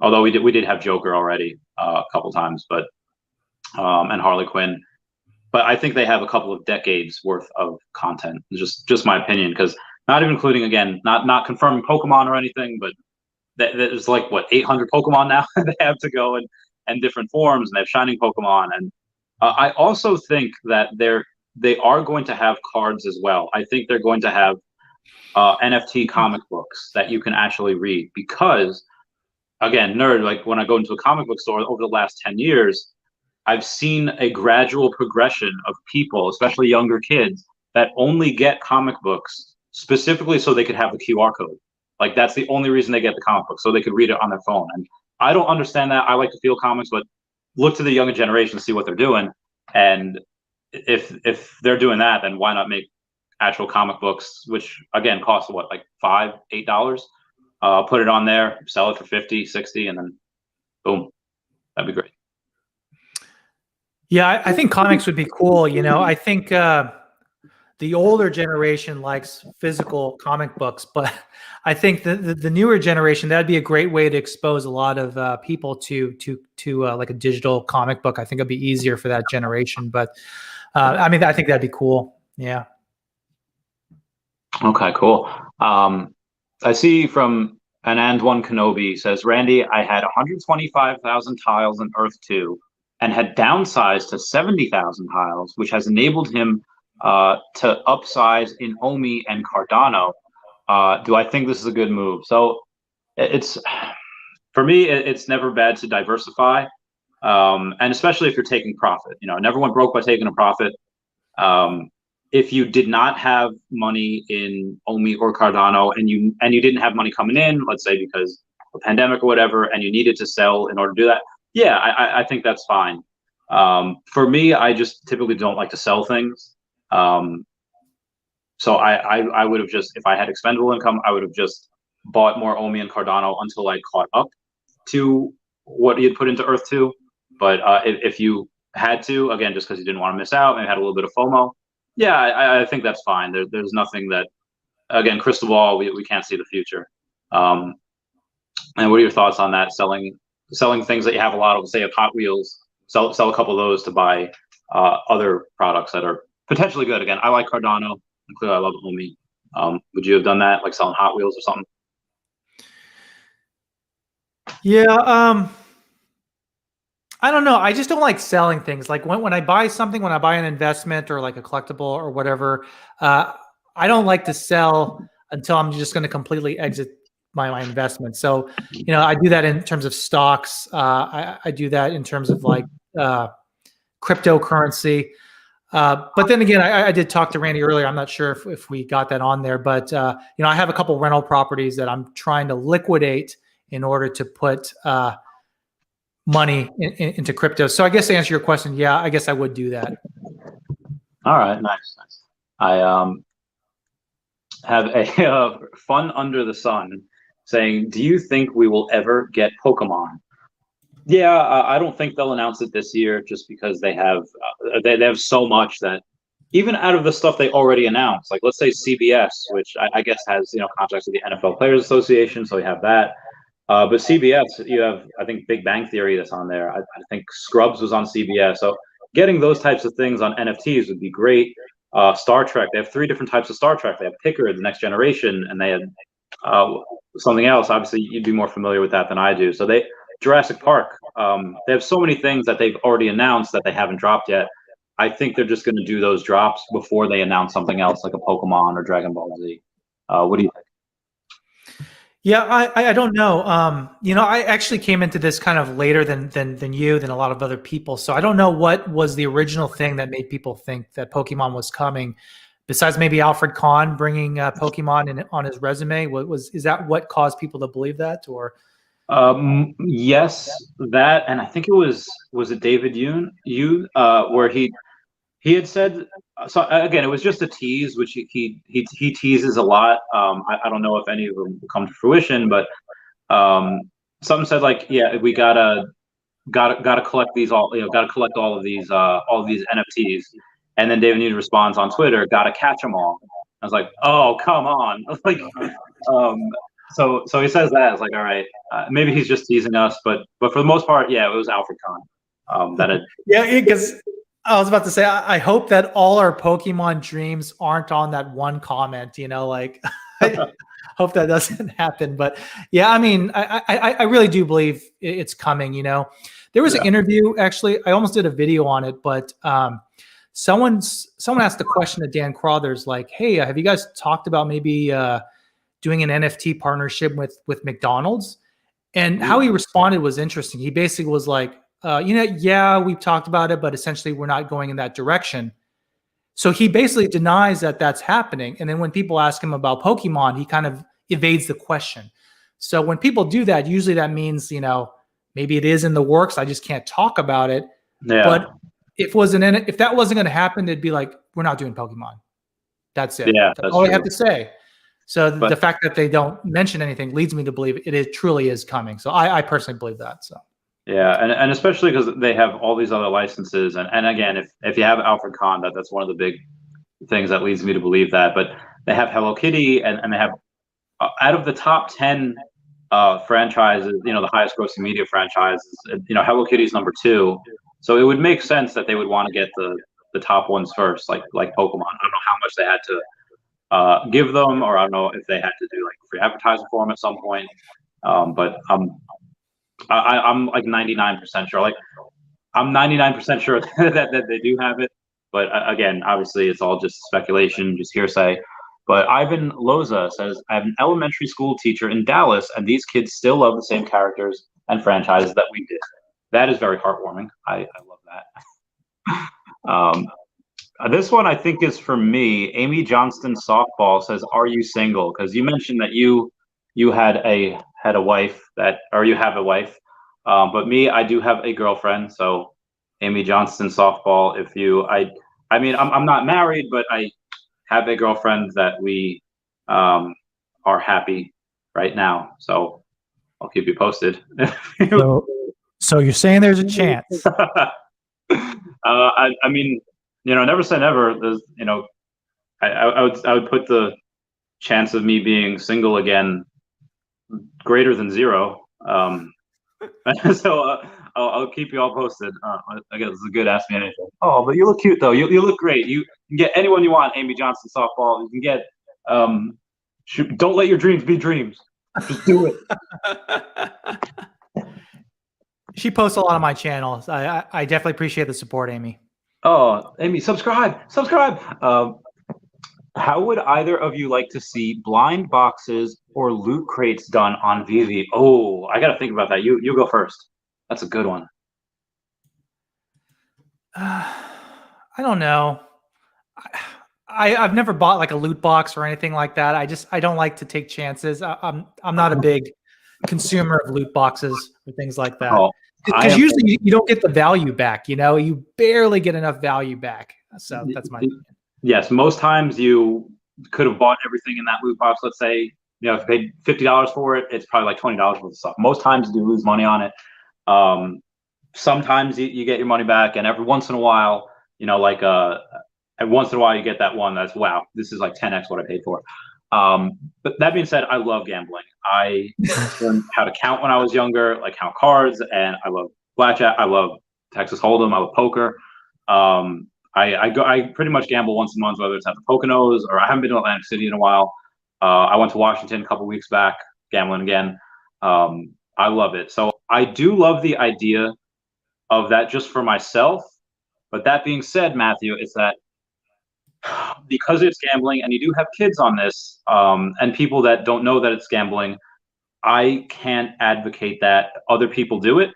Although we did have Joker already a couple times, but and Harley Quinn. But I think they have a couple of decades worth of content. Just my opinion, because not even including, again, not confirming Pokemon or anything, but there's like 800 Pokemon now they have to go and different forms, and they have Shining Pokemon. And I also think that they are going to have cards as well. I think they're going to have NFT comic books that you can actually read, because, again, nerd, like when I go into a comic book store over the last 10 years, I've seen a gradual progression of people, especially younger kids, that only get comic books specifically so they could have the QR code. Like, that's the only reason they get the comic book, so they could read it on their phone. And I don't understand that. I like to feel comics, but look to the younger generation to see what they're doing. And if they're doing that, then why not make actual comic books, which again cost what, like $5, $8? Put it on there, sell it for 50, 60, and then boom, that'd be great. Yeah, I think comics would be cool. I think the older generation likes physical comic books, but I think the newer generation, that'd be a great way to expose a lot of people to like a digital comic book. I think it'd be easier for that generation. But I mean, I think that'd be cool. Yeah. Okay, cool. I see from One Kenobi says, Randy, I had 125,000 tiles in Earth 2 and had downsized to 70,000 tiles, which has enabled him to upsize in Omi and Cardano. Do I think this is a good move? So for me, it's never bad to diversify, and especially if you're taking profit. Never went broke by taking a profit. If you did not have money in Omi or Cardano, and you didn't have money coming in, let's say because of a pandemic or whatever, and you needed to sell in order to do that, yeah, I think that's fine. For me, I just typically don't like to sell things. So I would have just, if I had expendable income, I would have just bought more Omi and Cardano until I caught up to what you had put into Earth 2. But if you had to, again, just because you didn't want to miss out and had a little bit of FOMO, yeah, I think that's fine. There's nothing that, again, crystal ball, we can't see the future. And what are your thoughts on that? Selling things that you have a lot of, say, of Hot Wheels, sell a couple of those to buy other products that are potentially good. Again, I like Cardano, and clearly I love Omi. Would you have done that, like selling Hot Wheels or something? Yeah, I don't know. I just don't like selling things. Like when I buy something, when I buy an investment or like a collectible or whatever, I don't like to sell until I'm just going to completely exit my investment. So, I do that in terms of stocks. I do that in terms of like cryptocurrency. But then again, I did talk to Randy earlier. I'm not sure if we got that on there, but I have a couple rental properties that I'm trying to liquidate in order to put money into crypto. So I guess to answer your question, yeah, I guess I would do that. All right, nice. I have a fun under the sun saying, do you think we will ever get Pokemon? Yeah, I don't think they'll announce it this year, just because they have they have so much that even out of the stuff they already announced, like let's say CBS, which I guess has contracts with the NFL Players Association, so we have that. But CBS, you have, I think, Big Bang Theory that's on there. I think Scrubs was on CBS. So getting those types of things on NFTs would be great. Star Trek, they have 3 different types of Star Trek. They have Picker, The Next Generation, and they had something else. Obviously, you'd be more familiar with that than I do. So Jurassic Park, they have so many things that they've already announced that they haven't dropped yet. I think they're just going to do those drops before they announce something else like a Pokemon or Dragon Ball Z. What do you think? Yeah, I don't know. I actually came into this kind of later than a lot of other people. So I don't know what was the original thing that made people think that Pokemon was coming, besides maybe Alfred Kahn bringing Pokemon on his resume. Is that what caused people to believe that, or? Yes, that, and I think it was it David Yoon, where he had said, so again, it was just a tease, which he teases a lot. I don't know if any of them come to fruition, but something said like, yeah, we gotta collect these all, gotta collect all of these NFTs, and then David Yoon responds on Twitter, gotta catch them all. I was like, oh, come on, like, so he says that. It's like, all right, maybe he's just teasing us, but for the most part, yeah, it was Alfred Kahn. Yeah, because I was about to say, I hope that all our Pokemon dreams aren't on that one comment, like, I hope that doesn't happen. But yeah, I mean, I really do believe it's coming, There was an interview, actually, I almost did a video on it, but someone asked the question to Dan Crothers, like, hey, have you guys talked about maybe doing an NFT partnership with McDonald's? And how he responded was interesting. He basically was like, yeah, we've talked about it, but essentially we're not going in that direction. So he basically denies that that's happening. And then when people ask him about Pokemon, he kind of evades the question. So when people do that, usually that means, maybe it is in the works. I just can't talk about it. Yeah. But if that wasn't going to happen, it'd be like, we're not doing Pokemon. That's it. Yeah, that's all true. I have to say. So the fact that they don't mention anything leads me to believe it truly is coming. So I personally believe that. So. Yeah, and especially because they have all these other licenses, and again, if you have Alfred Kahn, that's one of the big things that leads me to believe that. But they have Hello Kitty, and they have out of the top 10 franchises, the highest grossing media franchises, Hello Kitty's number 2. So it would make sense that they would want to get the top ones first, like Pokemon. I don't know how much they had to give them, or I don't know if they had to do like free advertising for them at some point. But I'm like 99% sure. Like, I'm 99% sure that they do have it. But again, obviously, it's all just speculation, just hearsay. But Ivan Loza says, I have an elementary school teacher in Dallas, and these kids still love the same characters and franchises that we did. That is very heartwarming. I love that. This one I think is for me. Amy Johnston Softball says, are you single? Because you mentioned that you had a wife or you have a wife. But me, I do have a girlfriend. So Amy Johnston Softball, I mean, I'm not married, but I have a girlfriend that we are happy right now. So I'll keep you posted. So you're saying there's a chance? I mean, never say never. There's, I would put the chance of me being single again greater than 0. So I'll keep you all posted. I guess it's a good Ask Me Anything. Oh, but you look cute though. You look great. You can get anyone you want. Amy Johnston Softball. You can get. Don't let your dreams be dreams. Just do it. She posts a lot on my channel. I definitely appreciate the support, Amy. Oh, Amy, subscribe. How would either of you like to see blind boxes or loot crates done on Vivi? Oh, I got to think about that. You go first. That's a good one. I don't know. I've never bought like a loot box or anything like that. I don't like to take chances. I'm not a big consumer of loot boxes or things like that. Oh, Because usually you don't get the value back, you barely get enough value back. So that's my opinion. Yes, most times you could have bought everything in that loot box. Let's say, if you paid $50 for it, it's probably like $20 worth of stuff. Most times you lose money on it. Sometimes you get your money back, and every once in a while, every once in a while you get that one that's, wow, this is like 10x what I paid for. But that being said, I love gambling. I learned how to count when I was younger, like count cards, and I love blackjack. I love Texas Hold'em. I love poker. I pretty much gamble once a month, whether it's at the Poconos or I haven't been to Atlantic City in a while. I went to Washington a couple weeks back, gambling again. I love it. So I do love the idea of that just for myself. But that being said, Matthew, is that because it's gambling and you do have kids on this, and people that don't know that it's gambling, I can't advocate that other people do it.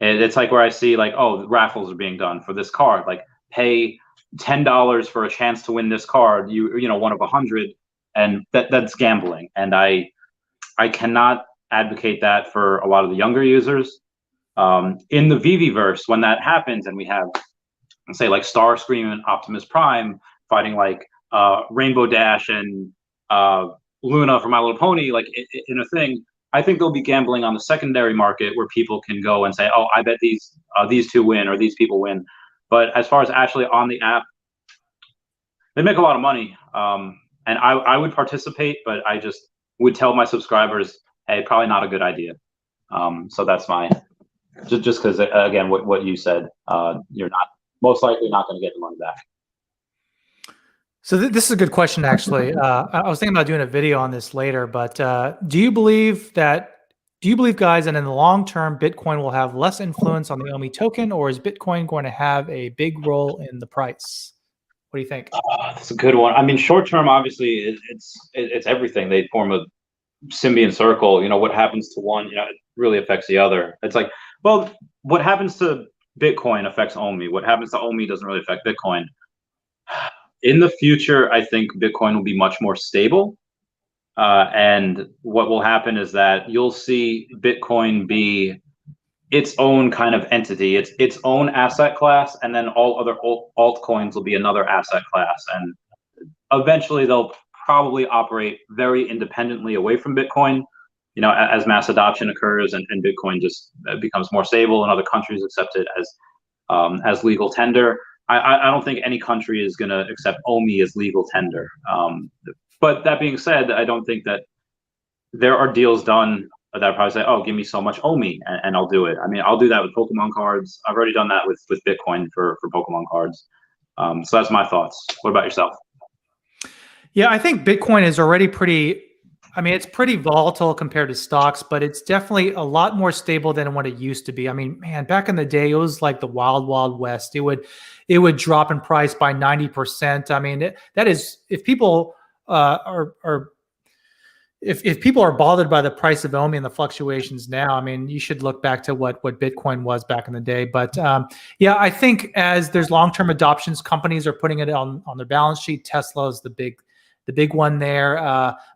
And it's like where I see like, oh, raffles are being done for this card, like pay $10 for a chance to win this card, one of 100, and that's gambling. And I cannot advocate that for a lot of the younger users. In the VV-verse, when that happens and we have, say, like Starscream and Optimus Prime fighting like Rainbow Dash and Luna from My Little Pony, like in a thing, I think they'll be gambling on the secondary market where people can go and say, oh, I bet these two win or these people win. But as far as actually on the app, they make a lot of money. And I would participate, but I just would tell my subscribers, hey, probably not a good idea. So that's just because, again, what you said, you're most likely not going to get the money back. So this is a good question, actually. I was thinking about doing a video on this later, but do you believe, guys, that in the long term, Bitcoin will have less influence on the OMI token, or is Bitcoin going to have a big role in the price? What do you think? That's a good one. I mean, short term, obviously, it's everything. They form a symbiont circle. What happens to one, it really affects the other. It's like, well, what happens to Bitcoin affects OMI. What happens to OMI doesn't really affect Bitcoin. In the future, I think Bitcoin will be much more stable. And what will happen is that you'll see Bitcoin be its own kind of entity, its own asset class, and then all other altcoins will be another asset class. And eventually they'll probably operate very independently away from Bitcoin, as mass adoption occurs and Bitcoin just becomes more stable and other countries accept it as legal tender. I don't think any country is going to accept OMI as legal tender. But that being said, I don't think that there are deals done that I probably say, oh, give me so much OMI and I'll do it. I mean, I'll do that with Pokemon cards. I've already done that with Bitcoin for Pokemon cards. So that's my thoughts. What about yourself? Yeah, I think Bitcoin is already it's pretty volatile compared to stocks, but it's definitely a lot more stable than what it used to be. I mean, man, back in the day, it was like the wild, wild west. It would drop in price by 90%. I mean, that is, if people if people are bothered by the price of OMI and the fluctuations now, I mean, you should look back to what Bitcoin was back in the day. But yeah, I think as there's long-term adoptions, companies are putting it on their balance sheet. Tesla is the big one there.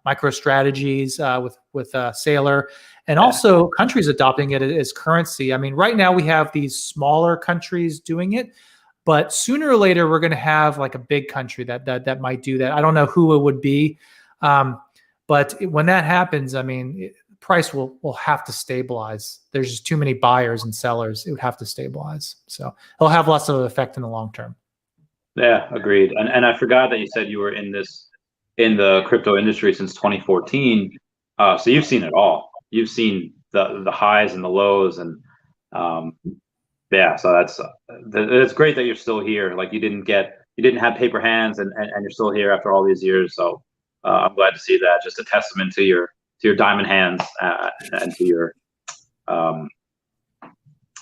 MicroStrategies with Sailor, and also countries adopting it as currency. I mean, right now we have these smaller countries doing it, but sooner or later we're going to have like a big country that might do that. I don't know who it would be, but when that happens, I mean, price will have to stabilize. There's just too many buyers and sellers. It would have to stabilize, so it'll have less of an effect in the long term. Yeah, agreed. And I forgot that you said you were in the crypto industry since 2014. So you've seen it all. You've seen the highs and the lows, and yeah. So it's great that you're still here. Like you didn't have paper hands, and you're still here after all these years. So I'm glad to see that. Just a testament to your diamond hands and to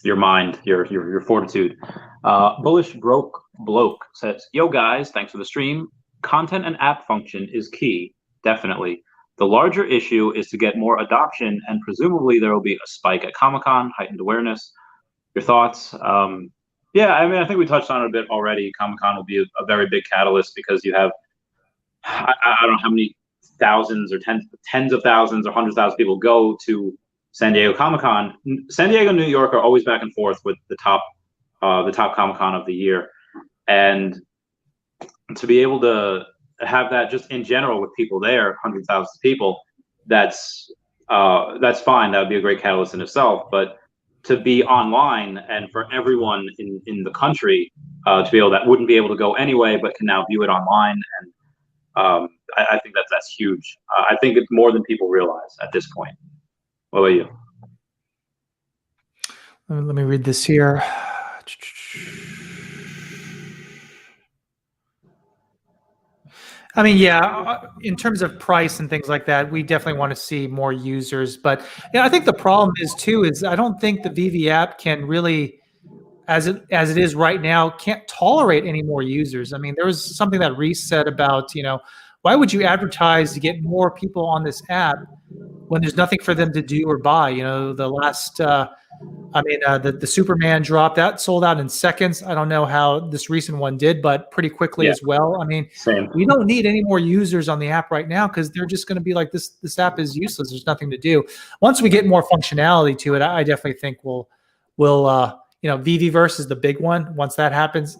your mind, your fortitude. Bullish broke bloke says, "Yo guys, thanks for the stream. Content and app function is key, definitely. The larger issue is to get more adoption, and presumably there will be a spike at Comic-Con, heightened awareness." Your thoughts? Yeah, I mean, I think we touched on it a bit already. Comic-Con will be a very big catalyst because you have, I don't know how many thousands or tens of thousands or hundreds of thousands of people go to San Diego Comic-Con. San Diego and New York are always back and forth with the top Comic-Con of the year, and to be able to have that just in general with people there, hundreds of thousands of people, that's fine. That would be a great catalyst in itself. But to be online and for everyone in the country to be able that wouldn't be able to go anyway, but can now view it online, and I think that's huge. I think it's more than people realize at this point. What about you? Let me read this here. I mean, yeah, in terms of price and things like that, we definitely want to see more users. But I think the problem is I don't think the VV app can really, as it is right now, can't tolerate any more users. I mean, there was something that Reese said about, why would you advertise to get more people on this app when there's nothing for them to do or buy? The last, the Superman drop, that sold out in seconds. I don't know how this recent one did, but pretty quickly as well. I mean, Same. We don't need any more users on the app right now because they're just going to be like, this app is useless. There's nothing to do. Once we get more functionality to it, I definitely think we'll VVverse is the big one. Once that happens,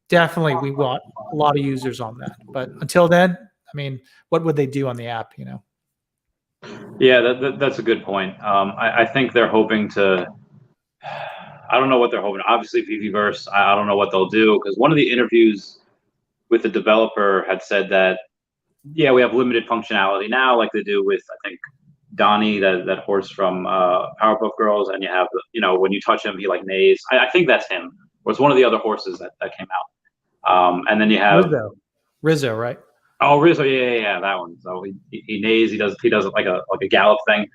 definitely we want a lot of users on that. But until then, I mean, what would they do on the app, Yeah, that's a good point. I think they're hoping to. I don't know what they're hoping. Obviously, VVverse. I don't know what they'll do, because one of the interviews with the developer had said that, yeah, we have limited functionality now, like they do with, I think, Donnie, that horse from Powerpuff Girls, and you have, when you touch him, he like neighs. I think that's him, or it's one of the other horses that came out. And then you have Rizzo, right? Oh, Rizzo, yeah, that one. So he neighs. He does it like a gallop thing,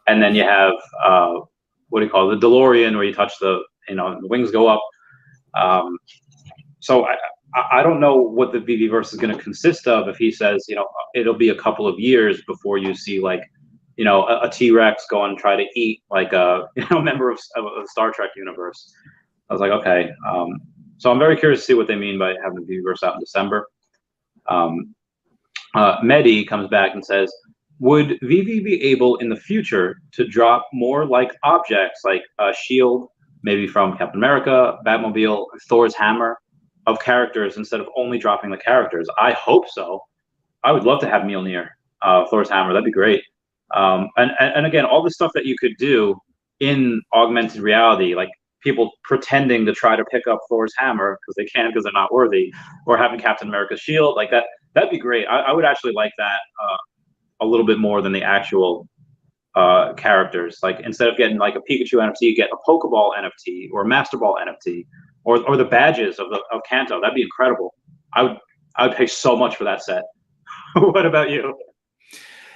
and then you have what do you call it, the DeLorean, where you touch the wings go up. So I don't know what the VVverse is going to consist of. If he says it'll be a couple of years before you see like a T-Rex go and try to eat like a member of the Star Trek universe. I was like, okay. So I'm very curious to see what they mean by having the VVverse out in December. Medi comes back and says, would VV be able in the future to drop more like objects like a shield, maybe from Captain America, Batmobile, Thor's hammer, of characters instead of only dropping the characters? I hope so. I would love to have Mjolnir, Thor's hammer. That'd be great. And again, all the stuff that you could do in augmented reality, like people pretending to try to pick up Thor's hammer because they can't because they're not worthy, or having Captain America's shield, like that'd be great. I would actually like that a little bit more than the actual characters. Like instead of getting like a Pikachu NFT, you get a Pokeball NFT or a Master Ball NFT, or the badges of Kanto. That'd be incredible. I would pay so much for that set. What about you?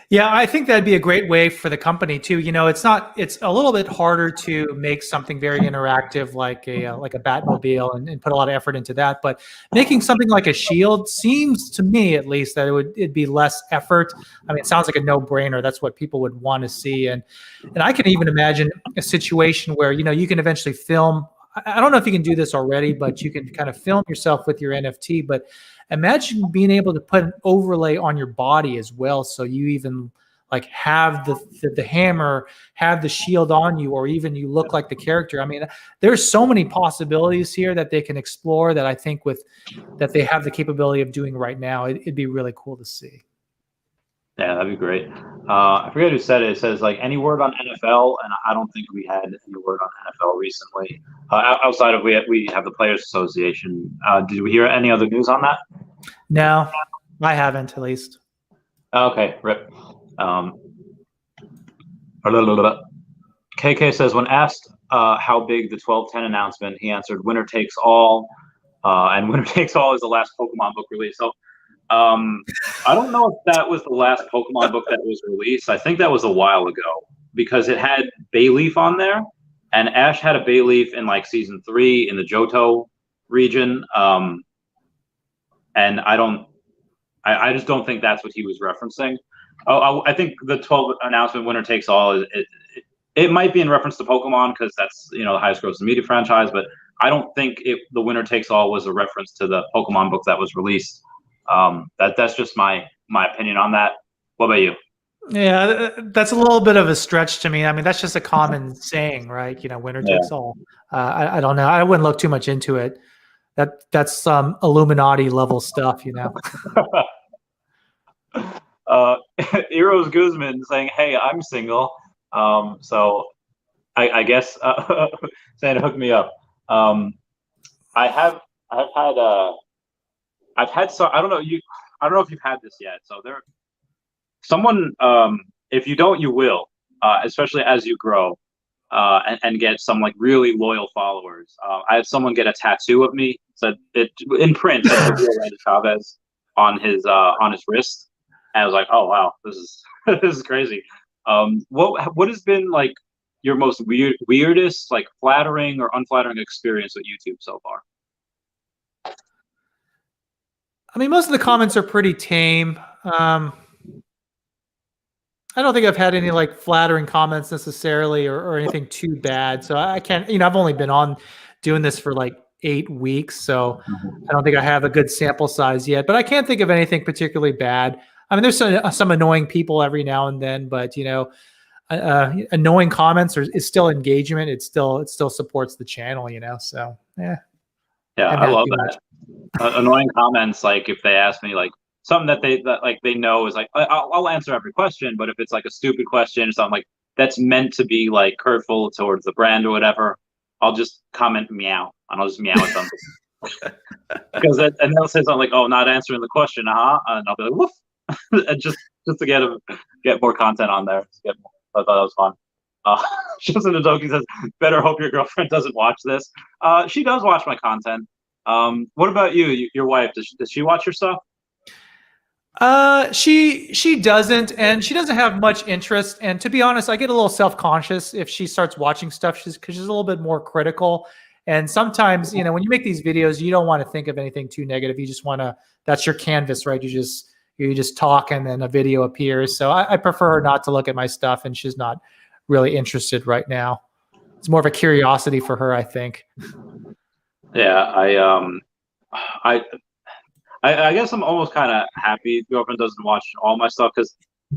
Yeah, I think that'd be a great way for the company too. It's a little bit harder to make something very interactive like a Batmobile and put a lot of effort into that. But making something like a shield seems to me, at least, that it'd be less effort. I mean, it sounds like a no-brainer. That's what people would want to see. And I can even imagine a situation where, you can eventually film. I don't know if you can do this already, but you can kind of film yourself with your NFT. But imagine being able to put an overlay on your body as well, so you even like have the hammer, have the shield on you, or even you look like the character. I mean, there's so many possibilities here that they can explore that I think that they have the capability of doing right now. It'd be really cool to see. Yeah, that'd be great. I forget who said it. It says like any word on NFL, and I don't think we had any word on NFL recently. Outside of we have the Players Association. Did we hear any other news on that? No, I haven't, at least. Okay, rip. KK says when asked how big the 12/10 announcement, he answered winner takes all, and winner takes all is the last Pokemon book release. So. I don't know if that was the last Pokemon book that was released. I think that was a while ago because it had Bayleaf on there, and Ash had a Bayleaf in like season 3 in the Johto region. And I just don't think that's what he was referencing. I think the 12 announcement winner takes all it might be in reference to Pokemon because that's the highest grossing media franchise, but I don't think the winner takes all was a reference to the Pokemon book that was released. That's just my opinion on that. What about you? Yeah, that's a little bit of a stretch to me. I mean, that's just a common saying, right? Winner Yeah. takes all. I don't know. I wouldn't look too much into it. That's some Illuminati level stuff. Eros Guzman saying, "Hey, I'm single." So I guess saying hook me up. Um, I have I've had I've had some. I don't know if you've had this yet. So there, someone if you don't, you will. Especially as you grow and get some like really loyal followers. I had someone get a tattoo of me, said it in print, said the real Randy Chavez on his wrist, and I was like, oh wow, this is this is crazy. What has been like your most weirdest like flattering or unflattering experience with YouTube so far? I mean, most of the comments are pretty tame. I don't think I've had any like flattering comments necessarily or anything too bad. So I can't, I've only been on doing this for like 8 weeks. So I don't think I have a good sample size yet, but I can't think of anything particularly bad. I mean, there's some annoying people every now and then, but annoying comments is still engagement. It still supports the channel. So yeah. Yeah, I love that. Annoying comments, like if they ask me like something that like they know is like I'll answer every question, but if it's like a stupid question or something like that's meant to be like hurtful towards the brand or whatever, I'll just comment meow and I'll just meow at them because and they'll say something like, "Oh, not answering the question, and I'll be like, "Woof," and just to get more content on there. Get more. I thought that was fun. Shows in the Doki says, "Better hope your girlfriend doesn't watch this." She does watch my content. What about you? Your wife, does she watch your stuff? She doesn't, and she doesn't have much interest. And to be honest, I get a little self-conscious if she starts watching stuff, because she's a little bit more critical. And sometimes, when you make these videos, you don't want to think of anything too negative. You just want to, that's your canvas, right? You just talk and then a video appears. So I prefer her not to look at my stuff, and she's not really interested right now. It's more of a curiosity for her, I think. Yeah, I guess I'm almost kind of happy girlfriend doesn't watch all my stuff because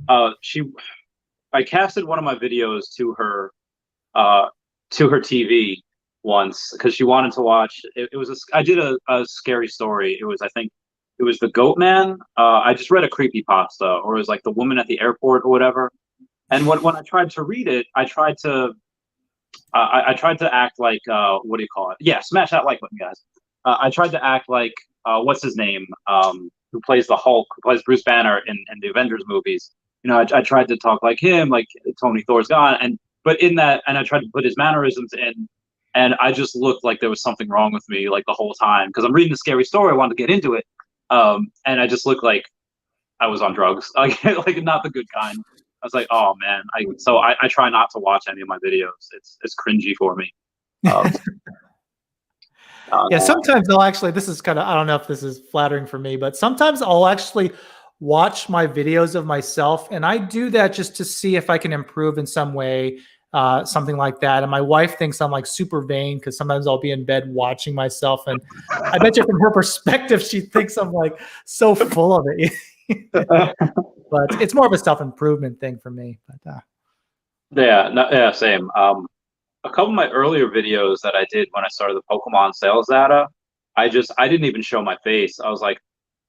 I casted one of my videos to her TV once because she wanted to watch. I did a scary story. I think it was the Goat Man. I just read a creepypasta, or it was like the woman at the airport or whatever. And when I tried to read it, I tried to act like what do you call it? Yeah, smash that like button, guys. I tried to act like what's his name? Who plays the Hulk? Who plays Bruce Banner in the Avengers movies? I tried to talk like him, like Tony Thor's gone, but in that, and I tried to put his mannerisms in, and I just looked like there was something wrong with me like the whole time because I'm reading a scary story. I wanted to get into it, and I just looked like I was on drugs, like not the good kind. I was like, oh man. I try not to watch any of my videos. It's cringy for me. Yeah, sometimes I'll actually, this is kind of, I don't know if this is flattering for me, but sometimes I'll actually watch my videos of myself, and I do that just to see if I can improve in some way, something like that. And my wife thinks I'm like super vain because sometimes I'll be in bed watching myself, and I bet you from her perspective, she thinks I'm like so full of it. But it's more of a self-improvement thing for me. But yeah, same. A couple of my earlier videos that I did when I started the Pokemon sales data, I didn't even show my face. I was like,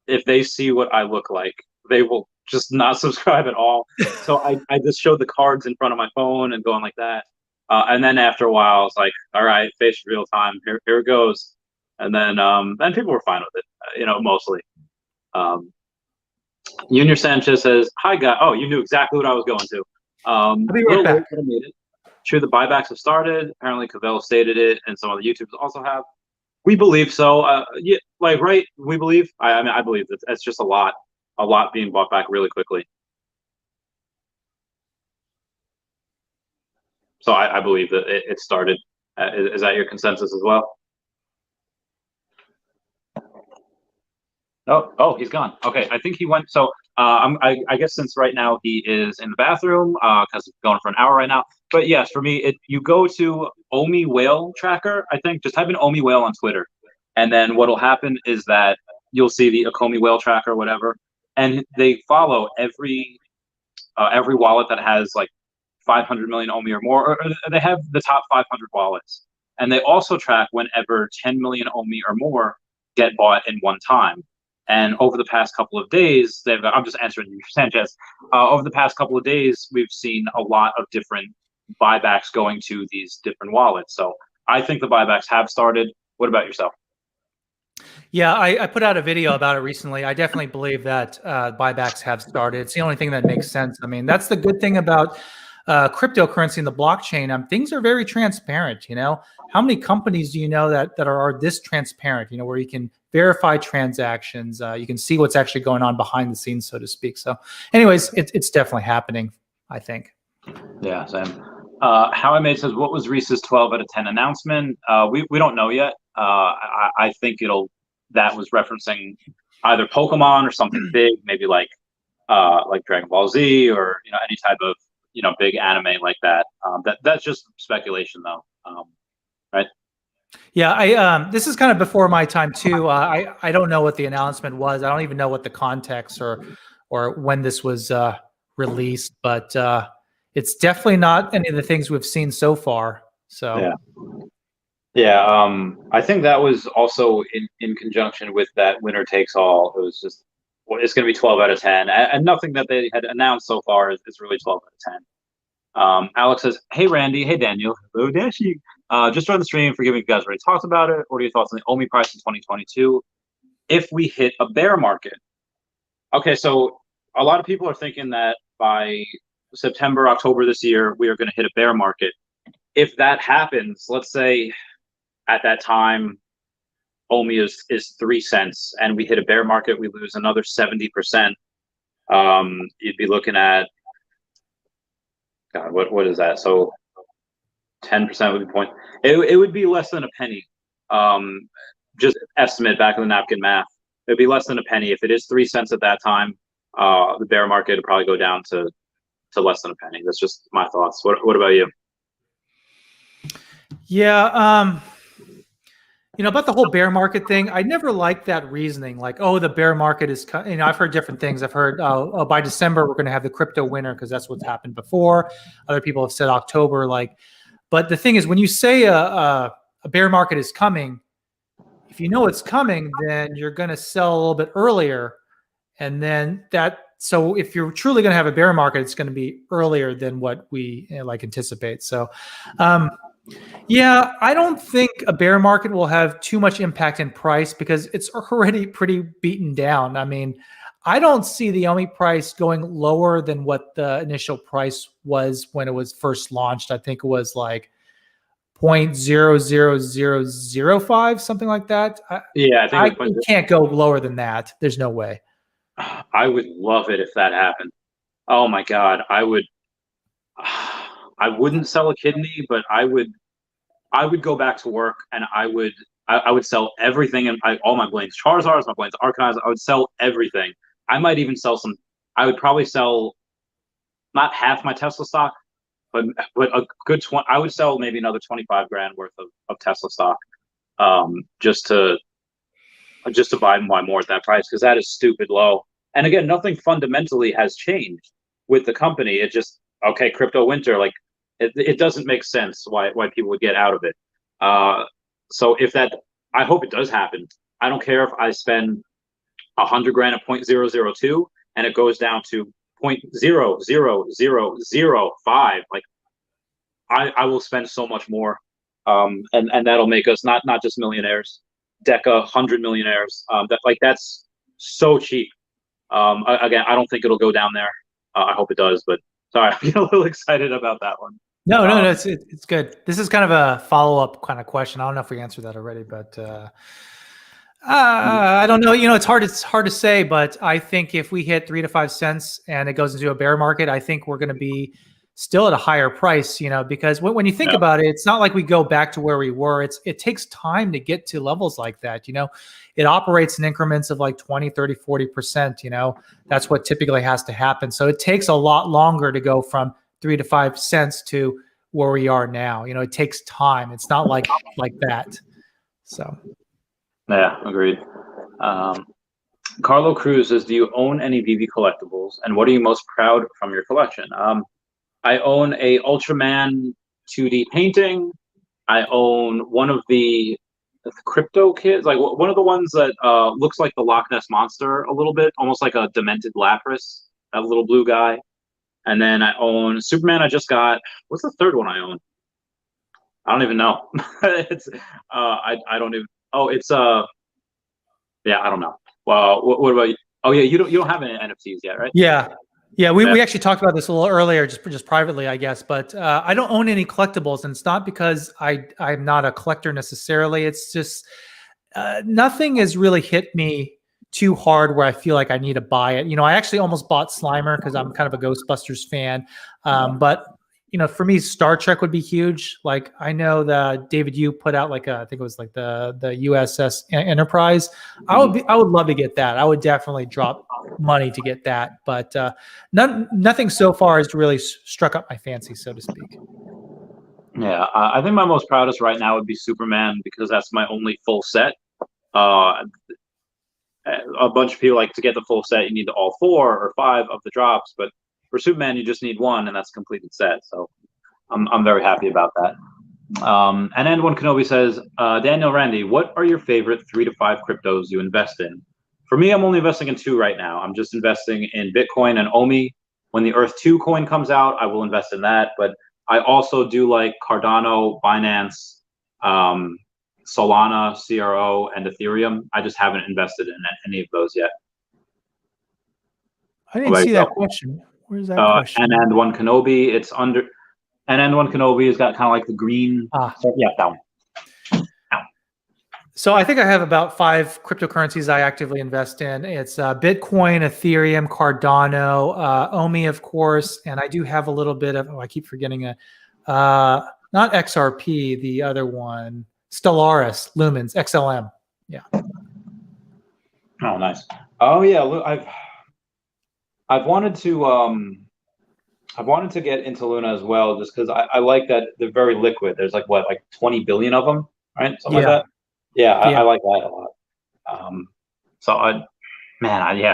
if they see what I look like, they will just not subscribe at all. So I just showed the cards in front of my phone and going like that. And then after a while, I was like, all right, face real time. Here it goes. And then people were fine with it, mostly. Junior Sanchez says, hi, guy. Oh, you knew exactly what I was going to. I'll be right back. Sure, the buybacks have started. Apparently, Cavell stated it, and some of the YouTubers also have. We believe so. Yeah, right? We believe. I mean, I believe that it's just a lot being bought back really quickly. So I believe that it started. Is that your consensus as well? Oh, he's gone. Okay, I think he went. So I guess since right now he is in the bathroom because it's going for an hour right now. But yes, for me, you go to Omi Whale Tracker. I think just type in Omi Whale on Twitter, and then what'll happen is that you'll see the Okomi Whale Tracker or whatever, and they follow every every wallet that has like 500 million OMI or more, or they have the top 500 wallets. And they also track whenever 10 million OMI or more get bought in one time. And over the past couple of days, I'm just answering you, Sanchez. Over the past couple of days, we've seen a lot of different buybacks going to these different wallets. So I think the buybacks have started. What about yourself? Yeah, I put out a video about it recently. I definitely believe that buybacks have started. It's the only thing that makes sense. I mean, that's the good thing about cryptocurrency and the blockchain. Things are very transparent. How many companies do you know that are this transparent? Where you can verify transactions, you can see what's actually going on behind the scenes, so to speak. So, anyways, it's definitely happening, I think. Yeah, same. How I Made says, what was Reese's 12 out of 10 announcement? We don't know yet. I think that was referencing either Pokemon or something big, maybe like Dragon Ball Z or any type of big anime like that. That's just speculation though, right? Yeah, this is kind of before my time too. I don't know what the announcement was. I don't even know what the context or when this was released, but it's definitely not any of the things we've seen so far. So yeah. I think that was also in conjunction with that winner takes all. It was just, well, it's going to be 12 out of 10, and nothing that they had announced so far is really 12 out of 10. Alex says, "Hey Randy, hey Daniel, hello Dashi. Just joined the stream. Forgive me if you guys already talked about it. What are your thoughts on the OMI price in 2022 if we hit a bear market?" Okay, so a lot of people are thinking that by September, October this year, we are going to hit a bear market. If that happens, let's say at that time, OMI is 3 cents, and we hit a bear market, we lose another 70%. You'd be looking at, God, what is that? So 10% would be point. It would be less than a penny. Just estimate back of the napkin math. It'd be less than a penny. If it is 3 cents at that time, the bear market would probably go down to less than a penny. That's just my thoughts. What about you? Yeah, about the whole bear market thing, I never liked that reasoning. Like, oh, the bear market is, I've heard different things. I've heard, by December, we're going to have the crypto winter because that's what's happened before. Other people have said October. But the thing is, when you say a bear market is coming, if you know it's coming, then you're going to sell a little bit earlier. And then so if you're truly going to have a bear market, it's going to be earlier than what we anticipate. So, yeah, I don't think a bear market will have too much impact in price because it's already pretty beaten down. I mean, I don't see the OMI price going lower than what the initial price was when it was first launched. I think it was like 0.00005, something like that. Yeah, I think it can't go lower than that. There's no way. I would love it if that happened. Oh my God, I wouldn't sell a kidney, but I would go back to work and I would sell everything and all my Blaine's Charizards, my Blaine's Archives. I would sell everything. I might even sell some. I would probably sell not half my Tesla stock, but a good 20. I would sell maybe another 25 grand worth of Tesla stock, just to buy more at that price because that is stupid low. And again, nothing fundamentally has changed with the company. It just, okay, crypto winter, like it doesn't make sense why people would get out of it. So I hope it does happen. I don't care if I spend 100 grand at 0.002 and it goes down to 0.00005. Like I will spend so much more, and that'll make us not just millionaires, Deca 100 millionaires. That's so cheap. Again, I don't think it'll go down there. I hope it does, but sorry, I'm a little excited about that one. No, it's good. This is kind of a follow-up kind of question. I don't know if we answered that already, but I don't know. It's hard to say, but I think if we hit 3 to 5 cents and it goes into a bear market, I think we're going to be still at a higher price, because when you think about it, it's not like we go back to where we were. It takes time to get to levels like that. It operates in increments of like 20, 30, 40%, that's what typically has to happen. So it takes a lot longer to go from 3 to 5 cents to where we are now. It takes time. It's not like that. So. Yeah, agreed. Carlo Cruz says, do you own any VV collectibles, and what are you most proud from your collection? I own a Ultraman 2D painting. I own one of the crypto kids, like one of the ones that looks like the Loch Ness monster a little bit, almost like a demented Lapras, that little blue guy. And then I own Superman. I just got, what's the third one I own? I don't even know. It's I don't even. Oh, it's yeah, I don't know. Well, what about you? Oh yeah, you don't have any NFTs yet, right? Yeah. Yeah, we actually talked about this a little earlier, just privately, I guess. But I don't own any collectibles, and it's not because I'm not a collector necessarily. It's just nothing has really hit me too hard where I feel like I need to buy it. I actually almost bought Slimer because I'm kind of a Ghostbusters fan. But for me, Star Trek would be huge. Like I know that David Yu put out like I think it was like the USS Enterprise. I would love to get that. I would definitely drop money to get that. But nothing so far has really struck up my fancy, so to speak. Yeah, I think my most proudest right now would be Superman because that's my only full set. A bunch of people like to get the full set. You need all 4 or 5 of the drops, but for Superman, you just need 1, and that's a completed set. So I'm very happy about that. And One Kenobi says, Daniel, Randy, what are your favorite 3 to 5 cryptos you invest in? For me, I'm only investing in 2 right now. I'm just investing in Bitcoin and OMI. When the Earth 2 coin comes out, I will invest in that. But I also do like Cardano, Binance, Solana, CRO, and Ethereum. I just haven't invested in any of those yet. I didn't see that question. Where's that question? And One Kenobi, it's under. And One Kenobi has got kind of like the green. So, yeah, that one. So I think I have about 5 cryptocurrencies I actively invest in. It's Bitcoin, Ethereum, Cardano, OMI, of course, and I do have a little bit of. I keep forgetting it. Not XRP, the other one, Stellaris, Lumens, XLM. Yeah. Oh, nice. Oh yeah, look, I've wanted to get into Luna as well, just because I like that they're very liquid. There's like 20 billion of them, right? Something like that. Yeah, I like that a lot. So I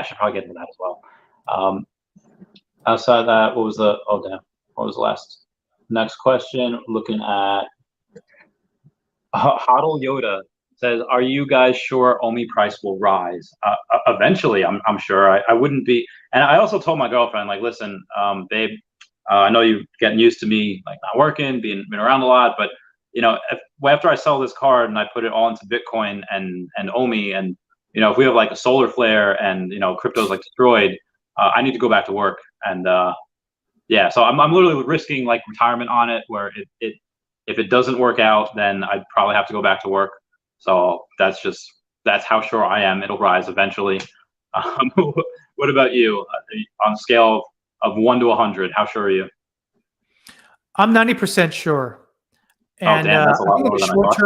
should probably get into that as well. Outside of that, what was the last? Next question. Looking at Hodl Yoda says, "Are you guys sure OMI price will rise? Eventually, I'm sure. I wouldn't be." And I also told my girlfriend, like, listen, babe, I know you're getting used to me like not working, being around a lot, but after I sell this card and I put it all into Bitcoin and OMI, and if we have like a solar flare and crypto's like destroyed, I need to go back to work. And so I'm literally risking like retirement on it, where if it doesn't work out, then I'd probably have to go back to work. So that's how sure I am it'll rise eventually. What about you? On a scale of 1 to 100, how sure are you? I'm 90% sure. And damn, that's a lot lower than I thought.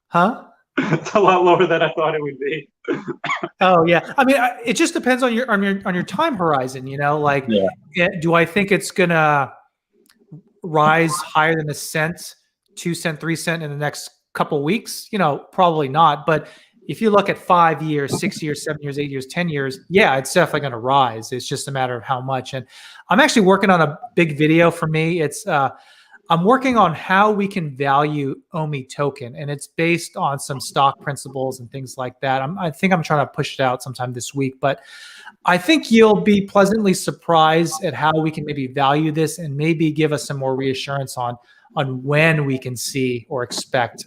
Huh? It's a lot lower than I thought it would be. Oh yeah, I mean, it just depends on your time horizon. Do I think it's gonna rise higher than a cent, 2 cent, 3 cent in the next couple of weeks? Probably not. But if you look at 5 years, 6 years, 7 years, 8 years, 10 years, yeah, it's definitely going to rise. It's just a matter of how much. And I'm actually working on a big video for me. It's I'm working on how we can value OMI token, and it's based on some stock principles and things like that. I think I'm trying to push it out sometime this week, but I think you'll be pleasantly surprised at how we can maybe value this and maybe give us some more reassurance on when we can see or expect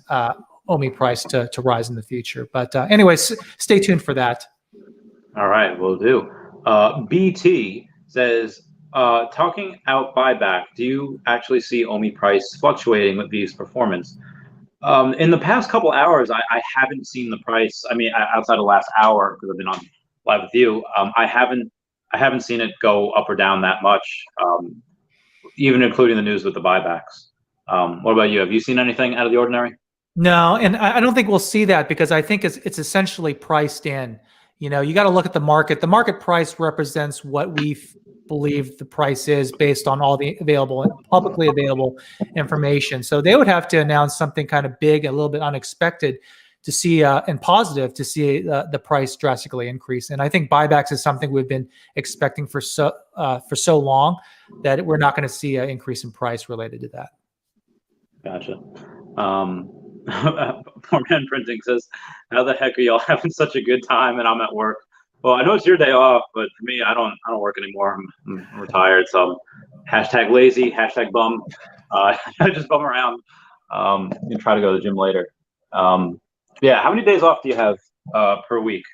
OMI price to rise in the future. But anyways, stay tuned for that. All right, will do. BT says, talking out buyback, do you actually see OMI price fluctuating with these performance? In the past couple hours, I haven't seen the price. I mean, outside of last hour, because I've been on live with you, I haven't seen it go up or down that much, even including the news with the buybacks. What about you? Have you seen anything out of the ordinary? No, and I don't think we'll see that because I think it's essentially priced in. You got to look at the market. The market price represents what we believe the price is based on all the publicly available information. So they would have to announce something kind of big, a little bit unexpected, see and positive to see the price drastically increase. And I think buybacks is something we've been expecting for so long that we're not going to see an increase in price related to that. Gotcha. Poor Man Printing says, "How the heck are y'all having such a good time?" And I'm at work. Well, I know it's your day off, but for me, I don't work anymore. I'm retired, so hashtag lazy, hashtag bum. I just bum around and try to go to the gym later. Yeah, how many days off do you have per week?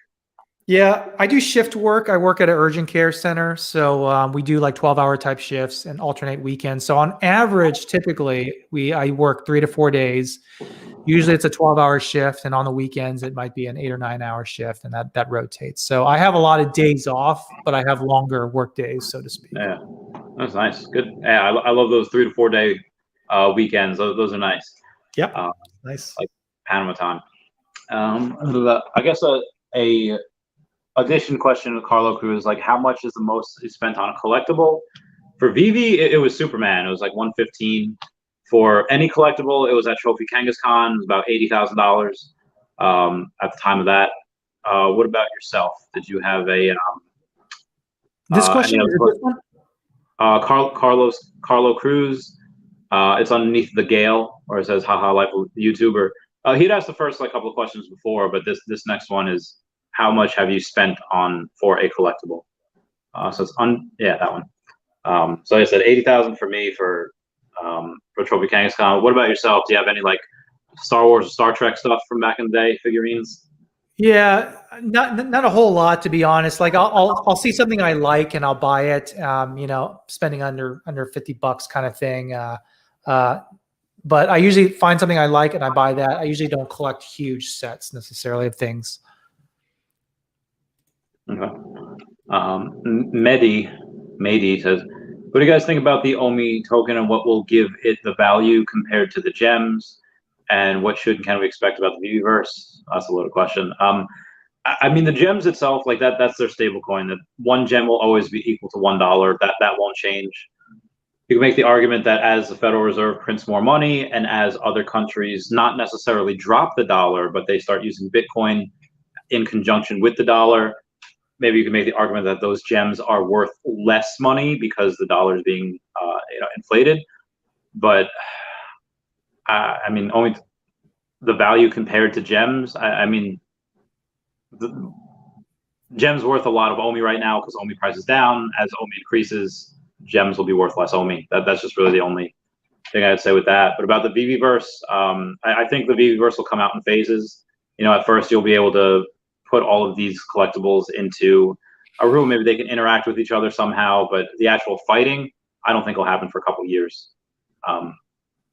Yeah, I do shift work. I work at an urgent care center. So we do like 12-hour type shifts and alternate weekends. So on average, typically, I work 3 to 4 days. Usually it's a 12-hour shift. And on the weekends, it might be an 8 or 9-hour shift. And that rotates. So I have a lot of days off, but I have longer work days, so to speak. Yeah, that's nice. Good. Yeah, I love those 3 to 4 day weekends. Those are nice. Yep. Nice. Like Panama time. I guess a addition question to Carlo Cruz, like how much is the most you spent on a collectible? For VV, it was Superman. It was like $115. For any collectible, it was at Trophy Kangaskhan. It was about $80,000 at the time of that. What about yourself? Did you have a this question? Carlo Cruz. It's underneath the Gale, or it says "Haha Life YouTuber." He'd asked the first couple of questions before, but this next one is, how much have you spent for a collectible? So it's that one. So I said 80,000 for me for Trophy Kangaskhan. What about yourself? Do you have any like Star Wars or Star Trek stuff from back in the day, figurines? Yeah, not a whole lot, to be honest. Like I'll see something I like and I'll buy it. Spending under $50 kind of thing. But I usually find something I like and I buy that. I usually don't collect huge sets necessarily of things. Okay. Medi says, what do you guys think about the OMI token and what will give it the value compared to the gems? And what can we expect about the VVverse? That's a loaded question. I mean, the gems itself, like that's their stable coin. That one gem will always be equal to $1. That won't change. You can make the argument that as the Federal Reserve prints more money and as other countries not necessarily drop the dollar, but they start using Bitcoin in conjunction with the dollar, maybe you can make the argument that those gems are worth less money because the dollar is being inflated. But I mean, only the value compared to gems. I mean, the gems worth a lot of OMI right now because OMI price is down. As OMI increases, gems will be worth less OMI. That's just really the only thing I'd say with that. But about the VVverse, I think the VVverse will come out in phases. At first you'll be able to put all of these collectibles into a room. Maybe they can interact with each other somehow, but the actual fighting, I don't think will happen for a couple of years.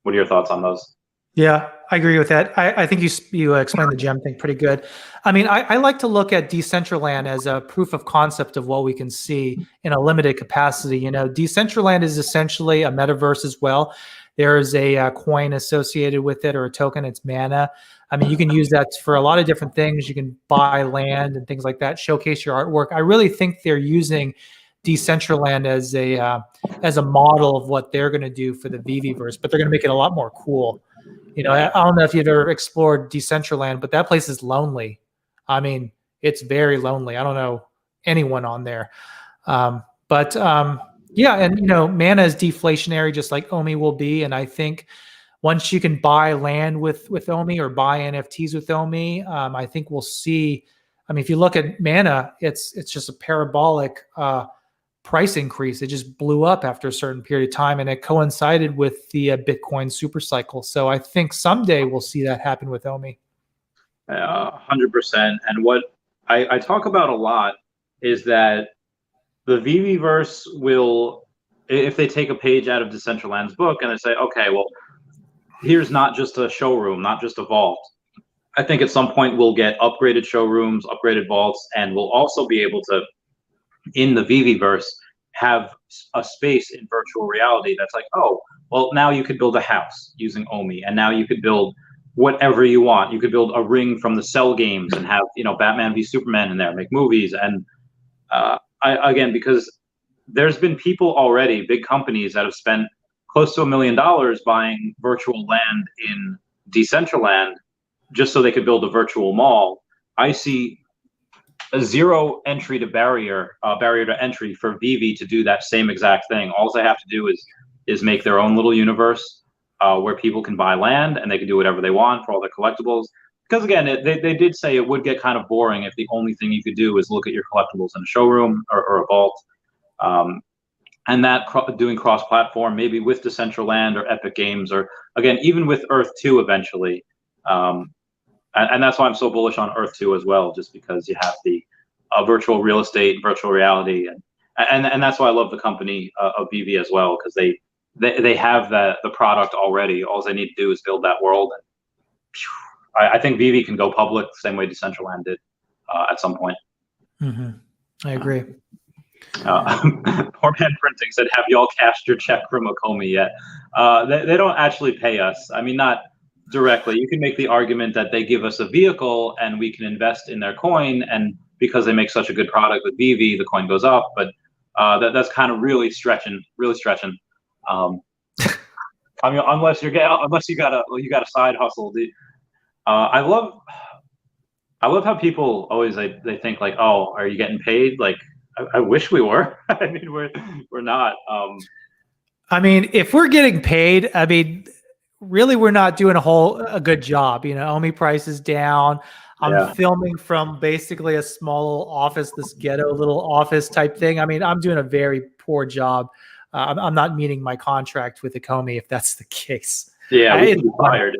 What are your thoughts on those? Yeah, I agree with that. I think you explained the gem thing pretty good. I mean, I like to look at Decentraland as a proof of concept of what we can see in a limited capacity. Decentraland is essentially a metaverse as well. There is a coin associated with it or a token. It's mana. I mean, you can use that for a lot of different things. You can buy land and things like that, showcase your artwork. I really think they're using Decentraland as a model of what they're going to do for the VVverse, but they're going to make it a lot more cool. I don't know if you've ever explored Decentraland, but that place is lonely. I mean, it's very lonely. I don't know anyone on there. Yeah, and mana is deflationary, just like OMI will be. And I think once you can buy land with OMI or buy NFTs with OMI, I think we'll see. I mean, if you look at mana, it's just a parabolic price increase. It just blew up after a certain period of time, and it coincided with the Bitcoin super cycle. So I think someday we'll see that happen with OMI. 100%. And what I talk about a lot is that the VVverse will, if they take a page out of Decentraland's book and they say, okay, well, here's not just a showroom, not just a vault. I think at some point we'll get upgraded showrooms, upgraded vaults, and we'll also be able to, in the VVverse, have a space in virtual reality that's like, oh, well, now you could build a house using OMI, and now you could build whatever you want. You could build a ring from the Cell games and have, Batman v Superman in there, make movies. And again, because there's been people already, big companies that have spent close to $1 million buying virtual land in Decentraland, just so they could build a virtual mall. I see a zero entry to barrier to entry for Vivi to do that same exact thing. All they have to do is make their own little universe where people can buy land and they can do whatever they want for all their collectibles. Because again, they did say it would get kind of boring if the only thing you could do is look at your collectibles in a showroom or a vault. And that doing cross-platform, maybe with Decentraland or Epic Games, or again, even with Earth 2 eventually. And that's why I'm so bullish on Earth 2 as well, just because you have the virtual real estate, virtual reality, and that's why I love the company of Vivi as well, because they have the product already. All they need to do is build that world. And I think Vivi can go public the same way Decentraland did at some point. Mm-hmm. I agree. Poor Man Printing said, "Have y'all cashed your check from Okomi yet?" They don't actually pay us. I mean, not directly. You can make the argument that they give us a vehicle and we can invest in their coin, and because they make such a good product with Vivi, the coin goes up. But that's kind of really stretching. I mean, unless you got a side hustle. I love how people always they think like, oh, are you getting paid? Like, I wish we were. I mean, we're not. I mean, if we're getting paid, I mean, really, we're not doing a good job. You know, Omi price is down. I'm filming from basically a small office, this ghetto little office type thing. I mean, I'm doing a very poor job. I'm not meeting my contract with Okomi if that's the case. Yeah, we can be fired.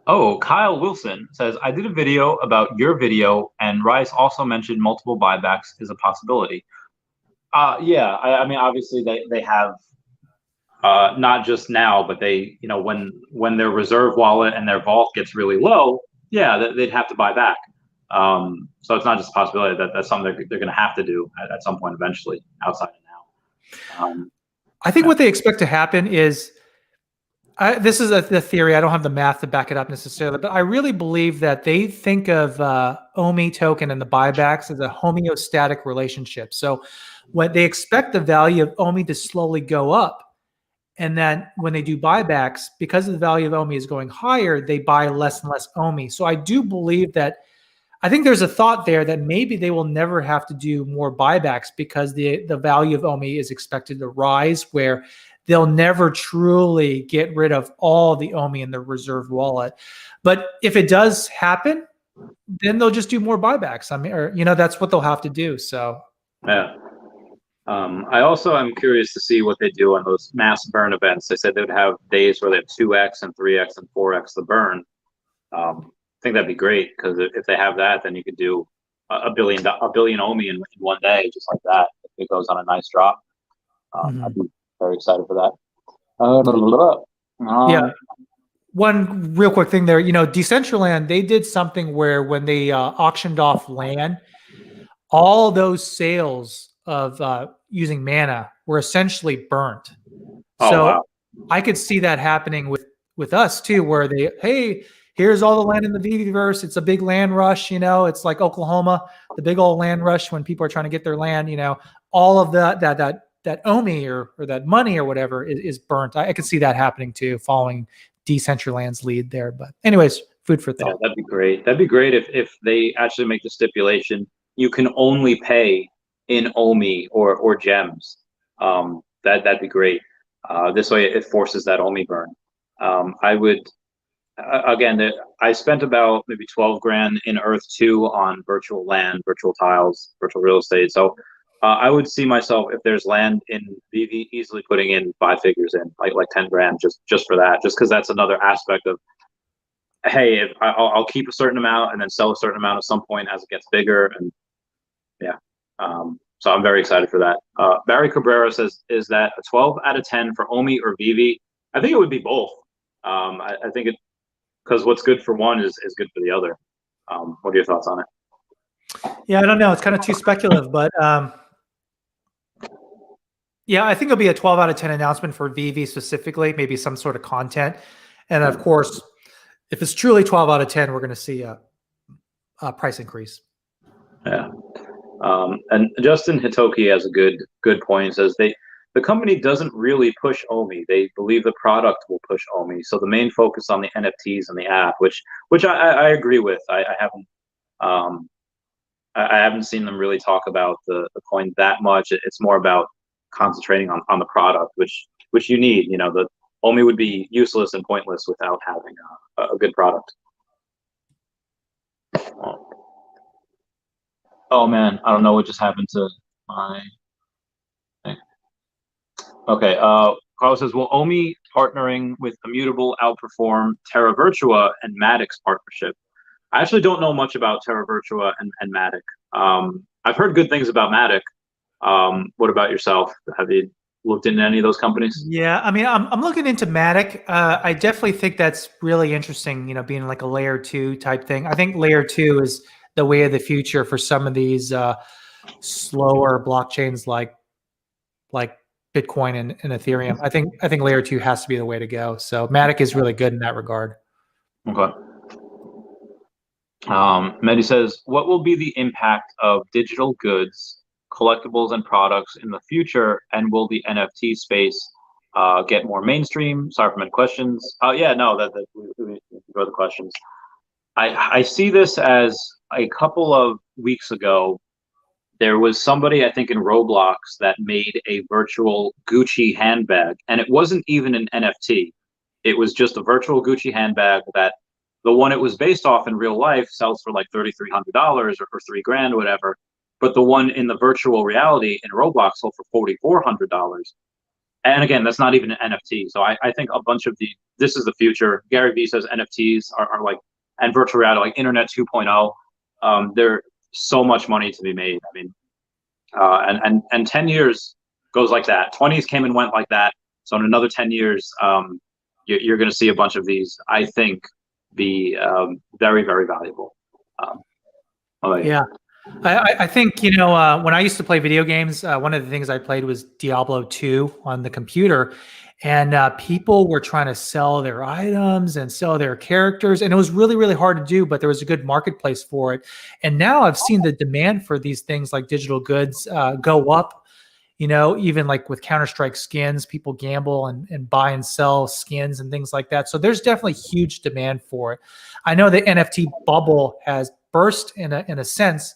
Oh, Kyle Wilson says, I did a video about your video, and Rice also mentioned multiple buybacks is a possibility. Yeah, I mean, obviously they have not just now, but they, you know, when their reserve wallet and their vault gets really low, yeah, they'd have to buy back. So it's not just a possibility, that's something they're going to have to do at some point eventually, outside of now. I think what they expect to happen is, this is the theory. I don't have the math to back it up necessarily, but I really believe that they think of OMI token and the buybacks as a homeostatic relationship. So when they expect the value of OMI to slowly go up, and then when they do buybacks, because the value of OMI is going higher, they buy less and less OMI. So I do believe that, I think there's a thought there that maybe they will never have to do more buybacks because the value of OMI is expected to rise, where they'll never truly get rid of all the OMI in their reserve wallet. But if it does happen, then they'll just do more buybacks. I mean, or, you know, that's what they'll have to do. So, yeah. I also am curious to see what they do on those mass burn events. They said they would have days where they have 2x and 3x and 4x the burn. I think that'd be great, because if they have that, then you could do a billion OMI in one day, just like that. If it goes on a nice drop. I'd be very excited for that. Yeah. One real quick thing there, you know, Decentraland, they did something where when they auctioned off land, all those sales of using mana were essentially burnt. Wow. I could see that happening with us too, where they, hey, here's all the land in the Viviverse. It's a big land rush, you know, it's like Oklahoma, the big old land rush when people are trying to get their land, you know, all of that OMI or that money or whatever is burnt. I could see that happening too, following Decentraland's lead there. But anyways, food for thought. Yeah, that'd be great. That'd be great if they actually make the stipulation you can only pay in OMI or gems. That'd be great. This way it forces that OMI burn. I would, again, I spent about maybe 12 grand in Earth 2 on virtual land, virtual tiles, virtual real estate. So I would see myself, if there's land in Vivi, easily putting in 5 figures in, like 10 grand just for that, just because that's another aspect of, hey, if I'll keep a certain amount and then sell a certain amount at some point as it gets bigger. And yeah, so I'm very excited for that. Barry Cabrera says, is that a 12 out of 10 for OMI or Vivi? I think it would be both. I think it, because what's good for one is good for the other. What are your thoughts on it? Yeah, I don't know. It's kind of too speculative, but yeah, I think it'll be a 12 out of 10 announcement for Vivi specifically, maybe some sort of content. And of course, if it's truly 12 out of 10, we're going to see a price increase. Yeah. And Justin Hitoki has a good point. Says the company doesn't really push Omi. They believe the product will push Omi. So the main focus on the NFTs and the app, which I agree with. Um, I haven't seen them really talk about the coin that much. It's more about concentrating on the product, which you need. You know, the Omi would be useless and pointless without having a good product. Oh man, I don't know what just happened to my thing. Okay, Carlos says, will Omi partnering with Immutable outperform Terra Virtua and Matic's partnership? I actually don't know much about Terra Virtua and Matic. I've heard good things about Matic. What about yourself? Have you looked into any of those companies? Yeah, I mean, I'm looking into Matic. I definitely think that's really interesting. You know, being like a layer 2 type thing. I think layer 2 is the way of the future for some of these slower blockchains like Bitcoin and Ethereum. I think layer 2 has to be the way to go. So Matic is really good in that regard. Okay. Mehdi says, what will be the impact of digital goods, collectibles, and products in the future, and will the NFT space get more mainstream? Sorry for many questions. Yeah, no, we go to the questions. I see this as a couple of weeks ago, there was somebody, I think, in Roblox that made a virtual Gucci handbag, and it wasn't even an NFT. It was just a virtual Gucci handbag that the one it was based off in real life sells for like $3,300 or for $3,000, whatever. But the one in the virtual reality in Roblox sold for $4,400. And again, that's not even an NFT. So I think a bunch of this is the future. Gary Vee says NFTs are like, and virtual reality, like Internet 2.0. There's so much money to be made. I mean, and 10 years goes like that. 20s came and went like that. So in another 10 years, you're going to see a bunch of these, I think, be very, very valuable. Yeah. I think, you know, when I used to play video games, one of the things I played was Diablo 2 on the computer. And people were trying to sell their items and sell their characters. And it was really, really hard to do, but there was a good marketplace for it. And now I've seen the demand for these things like digital goods go up. You know, even like with Counter-Strike skins, people gamble and buy and sell skins and things like that. So there's definitely huge demand for it. I know the NFT bubble has burst in a sense,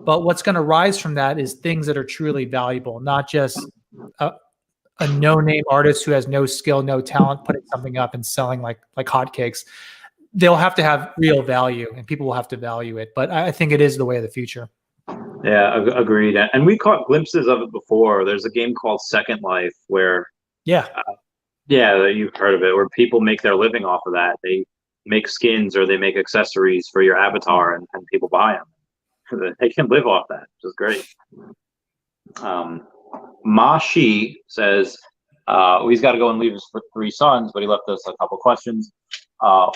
but what's going to rise from that is things that are truly valuable, not just a no-name artist who has no skill, no talent, putting something up and selling like hotcakes. They'll have to have real value, and people will have to value it. But I think it is the way of the future. Yeah, agreed. And we caught glimpses of it before. There's a game called Second Life where, yeah, you've heard of it, where people make their living off of that. They make skins or they make accessories for your avatar, and people buy them. They can live off that, which is great. Mashi says, he's got to go and leave his 3 sons, but he left us a couple questions.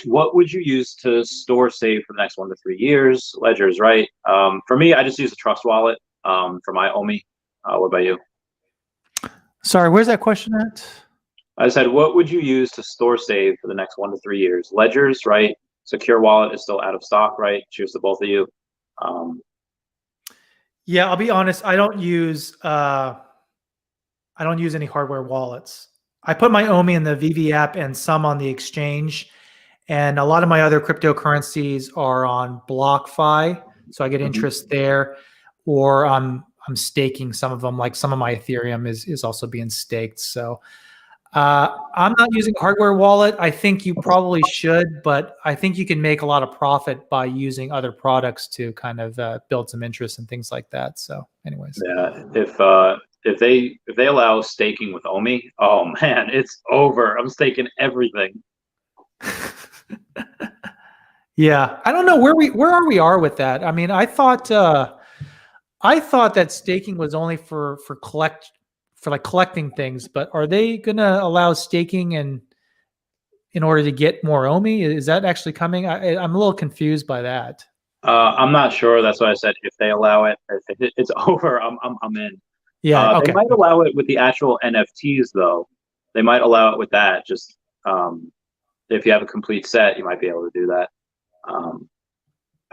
What would you use to store save for the next 1 to 3 years? Ledgers, right? For me, I just use a trust wallet for my Omi. What about you? Sorry, where's that question at? I said, what would you use to store save for the next 1 to 3 years? Ledgers, right? Secure wallet is still out of stock, right? Cheers to both of you. Yeah, I'll be honest. I don't use any hardware wallets. I put my Omi in the VV app and some on the exchange. And a lot of my other cryptocurrencies are on BlockFi, so I get interest there. Or I'm staking some of them, like some of my Ethereum is also being staked. So I'm not using a hardware wallet. I think you probably should, but I think you can make a lot of profit by using other products to kind of build some interest and things like that. So, anyways, yeah, if they allow staking with Omi, oh man, it's over. I'm staking everything. Yeah, I don't know where we are with that. I mean, I thought that staking was only for like collecting things, but are they going to allow staking in order to get more Omi? Is that actually coming? I'm a little confused by that. I'm not sure. That's why I said if they allow it, if it's over, I'm in. Yeah, okay. They might allow it with the actual NFTs though. They might allow it with that. Just if you have a complete set, you might be able to do that. I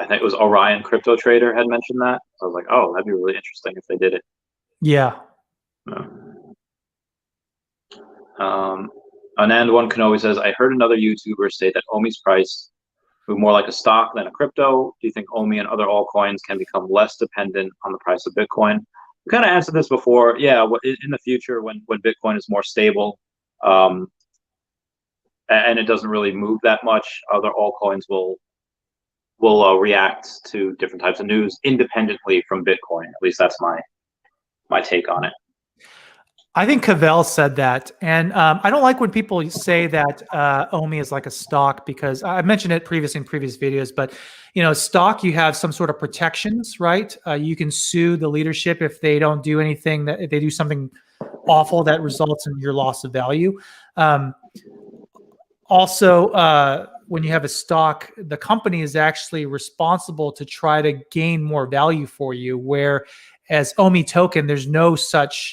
think it was Orion Crypto Trader had mentioned that. I was like, oh, that'd be really interesting if they did it. Yeah. Anand One Kenobi says, I heard another YouTuber say that OMI's price move more like a stock than a crypto. Do you think OMI and other altcoins can become less dependent on the price of Bitcoin? We kind of answered this before. Yeah, in the future, when Bitcoin is more stable, and it doesn't really move that much, other altcoins will react to different types of news independently from Bitcoin. At least that's my take on it. I think Cavell said that, and I don't like when people say that OMI is like a stock, because I mentioned it previously in previous videos. But stock, you have some sort of protections, right? You can sue the leadership if they don't do anything, if they do something awful that results in your loss of value. Also, when you have a stock, the company is actually responsible to try to gain more value for you. Whereas OMI token, there's no such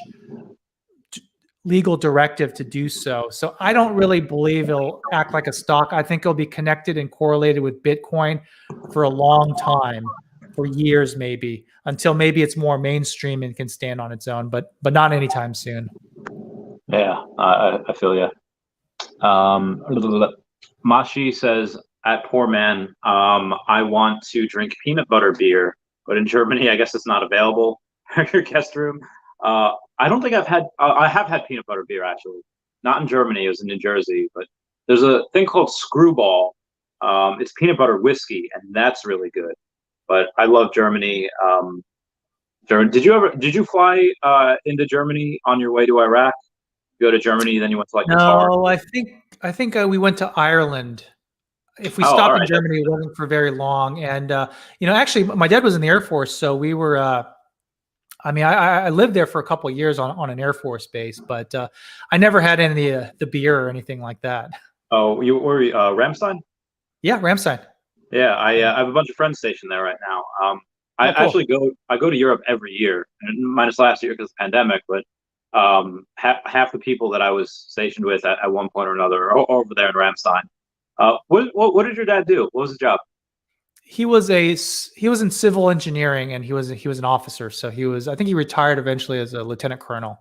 legal directive to do so. So I don't really believe it'll act like a stock. I think it'll be connected and correlated with Bitcoin for a long time, for years maybe, until maybe it's more mainstream and can stand on its own, but not anytime soon. Yeah, I feel you. Mashi says, at Poor Man, I want to drink peanut butter beer, but in Germany, I guess it's not available. Your guest room. I don't think I have had peanut butter beer, actually. Not in Germany, it was in New Jersey, but there's a thing called Screwball. It's peanut butter whiskey, and that's really good. But I love Germany. Did you fly into Germany on your way to Iraq? You go to Germany, then you went to Qatar? No, I think we went to Ireland. If we stopped in Germany, it wasn't for very long. And actually, my dad was in the Air Force, so we were. I lived there for a couple of years on an Air Force base, but I never had any of the beer or anything like that. Oh, you were Ramstein? Yeah, Ramstein. Yeah, I have a bunch of friends stationed there right now. I actually go to Europe every year, minus last year because of the pandemic. But half the people that I was stationed with at one point or another are over there in Ramstein. What did your dad do? What was his job? He was in civil engineering, and he was an officer. So I think he retired eventually as a lieutenant colonel.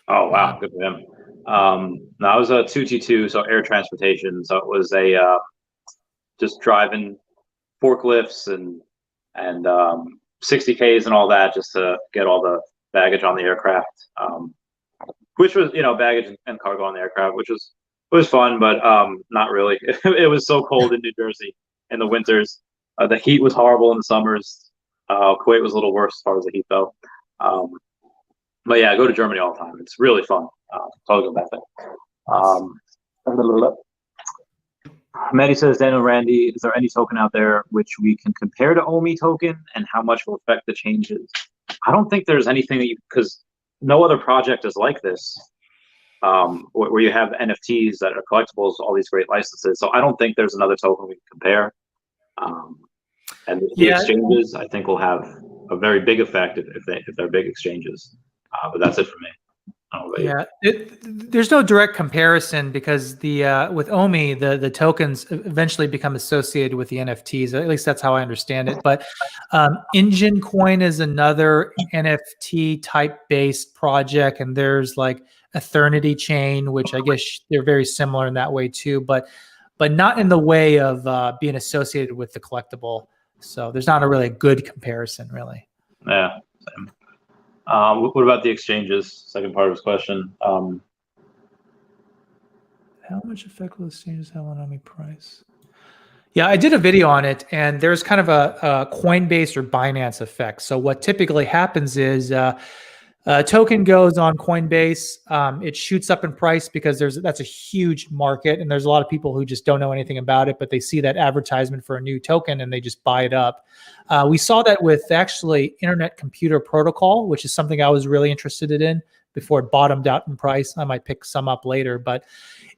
Oh wow, good for him. No, I was a 2T2, so air transportation. So it was just driving forklifts and 60Ks and all that, just to get all the baggage on the aircraft. Which was baggage and cargo on the aircraft, which was fun, but not really. It was so cold in New Jersey in the winters. The heat was horrible in the summers. Kuwait was a little worse as far as the heat, though. But yeah, I go to Germany all the time. It's really fun. Talk about that. Maddie says, Daniel, Randy, is there any token out there which we can compare to OMI token, and how much will affect the changes? I don't think there's anything because no other project is like this, where you have NFTs that are collectibles, all these great licenses. So I don't think there's another token we can compare. And the exchanges, I think, will have a very big effect if they're big exchanges. But that's it for me. Yeah, there's no direct comparison, because with OMI, the tokens eventually become associated with the NFTs. At least that's how I understand it. But Engine Coin is another NFT type based project, and there's like Eternity Chain, which I guess they're very similar in that way too, but not in the way of being associated with the collectible. So there's not a really good comparison, really. Yeah. Same. What about the exchanges? Second part of his question. How much effect will exchanges have on OMI price? Yeah, I did a video on it, and there's kind of a Coinbase or Binance effect. So what typically happens is a token goes on Coinbase, it shoots up in price because that's a huge market, and there's a lot of people who just don't know anything about it, but they see that advertisement for a new token and they just buy it up. We saw that with actually Internet Computer Protocol, which is something I was really interested in before it bottomed out in price. I might pick some up later, but